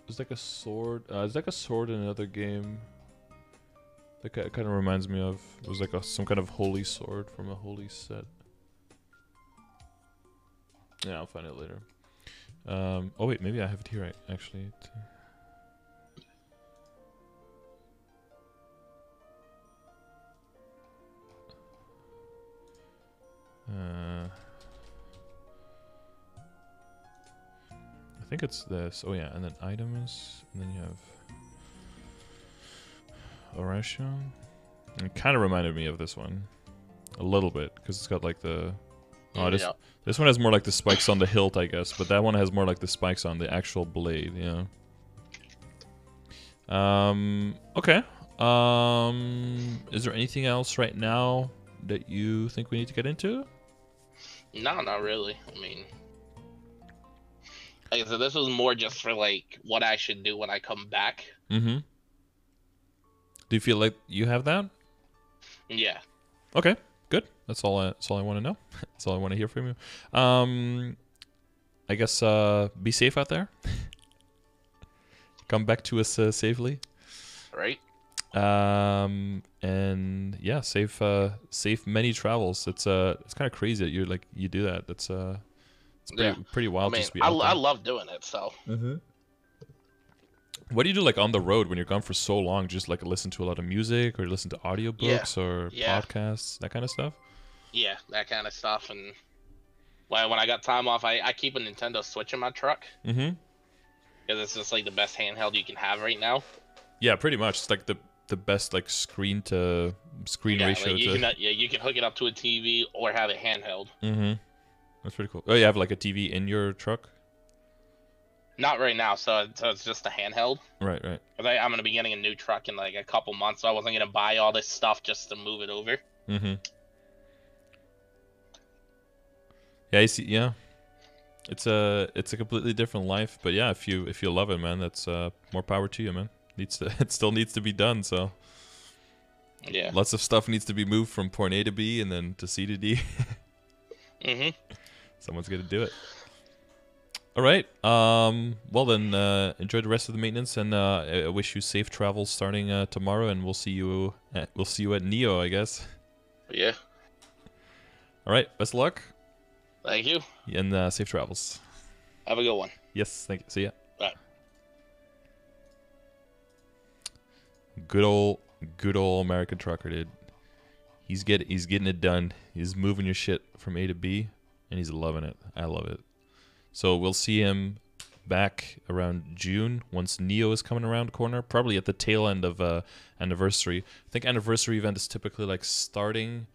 There's like a sword. It's like a sword in another game. That it kind of reminds me of. It was like some kind of holy sword from a holy set. Yeah, I'll find it later. Oh wait, maybe I have it here actually. I think it's this. Oh yeah, and then items, and then you have Oration. It kind of reminded me of this one a little bit because it's got like the. Oh, this one has more like the spikes on the hilt, I guess, but that one has more like the spikes on the actual blade. Yeah. Okay. Is there anything else right now that you think we need to get into? No, not really. I mean, like I said, this was more just for like what I should do when I come back. Mm-hmm. Do you feel like you have that? Yeah. Okay, good. That's all I want to know. That's all I want to hear from you. I guess be safe out there. Come back to us safely. Right. And yeah, safe many travels. It's kind of crazy that you do that. That's it's pretty wild. I mean, just be I out there. love doing it. So. Mm-hmm. What do you do like on the road when you're gone for so long? Just like listen to a lot of music or listen to audiobooks or podcasts, that kind of stuff? Yeah, that kind of stuff. And when I got time off, I keep a Nintendo Switch in my truck. Mm-hmm. Because it's just like the best handheld you can have right now. Yeah, pretty much. It's like the best like screen ratio. Like you can hook it up to a TV or have it handheld. Mm-hmm. That's pretty cool. Oh, you have like a TV in your truck? Not right now, so it's just a handheld. Right. Because I'm going to be getting a new truck in like a couple months, so I wasn't going to buy all this stuff just to move it over. Mm-hmm. Yeah, I see. Yeah, it's a completely different life, but yeah, if you love it, man, that's more power to you, man. It still needs to be done, so yeah, lots of stuff needs to be moved from point A to B and then to C to D. Mm-hmm. Someone's gonna do it. All right. Well then, enjoy the rest of the maintenance, and I wish you safe travels starting tomorrow, and we'll see you at Neo, I guess. Yeah. All right. Best of luck. Thank you. And safe travels. Have a good one. Yes. Thank you. See ya. Bye. Good old American trucker, dude. He's getting it done. He's moving your shit from A to B, and he's loving it. I love it. So we'll see him back around June once Neo is coming around the corner, probably at the tail end of anniversary. I think anniversary event is typically like starting.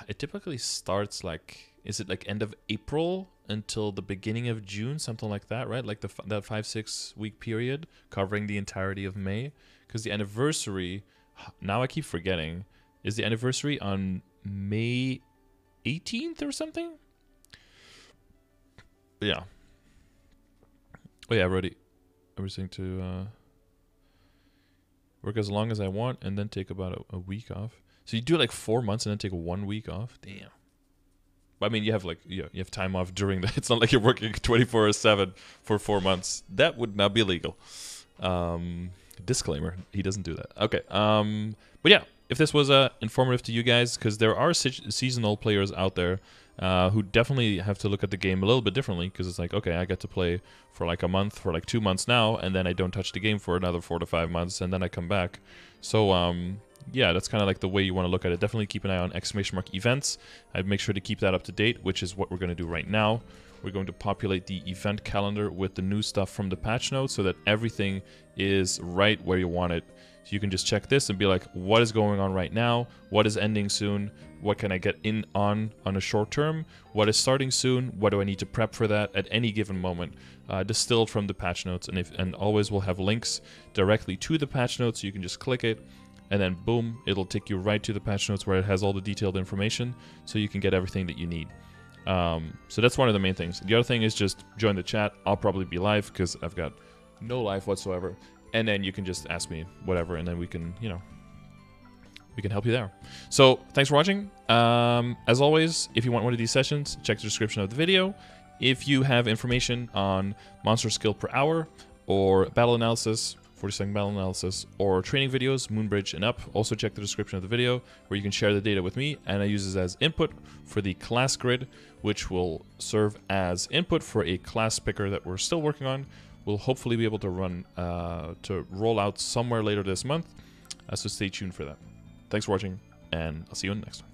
It typically starts like, is it like end of April until the beginning of June, something like that, right? Like that 5-6 week period covering the entirety of May. Because the anniversary, now I keep forgetting, is the anniversary on May 18th or something? But yeah. Oh yeah, I was saying to work as long as I want and then take about a week off. So you do like 4 months and then take 1 week off? Damn. But I mean, you have time off during the. It's not like you're working 24/7 for 4 months. That would not be legal. Disclaimer: he doesn't do that. Okay. But yeah, if this was informative to you guys, because there are seasonal players out there who definitely have to look at the game a little bit differently, because it's like, okay, I get to play for like a month, for like 2 months now, and then I don't touch the game for another 4 to 5 months, and then I come back. So yeah, that's kind of like the way you want to look at it. Definitely keep an eye on ! Events. I'd make sure to keep that up to date, which is what we're going to do right now. We're going to populate the event calendar with the new stuff from the patch notes so that everything is right where you want it. So you can just check this and be like, what is going on right now? What is ending soon? What can I get in on a short term? What is starting soon? What do I need to prep for that at any given moment? Distilled from the patch notes, and always we'll have links directly to the patch notes, so you can just click it, and then boom, it'll take you right to the patch notes where it has all the detailed information, so you can get everything that you need. So that's one of the main things. The other thing is just join the chat. I'll probably be live because I've got no life whatsoever, and then you can just ask me whatever, and then we can, we can help you there. So thanks for watching. As always, if you want one of these sessions, check the description of the video. If you have information on monster skill per hour or battle analysis, 40-second battle analysis, or training videos, Moonbridge and up, also check the description of the video where you can share the data with me, and I use this as input for the class grid, which will serve as input for a class picker that we're still working on. We'll hopefully be able to roll out somewhere later this month, so stay tuned for that. Thanks for watching, and I'll see you in the next one.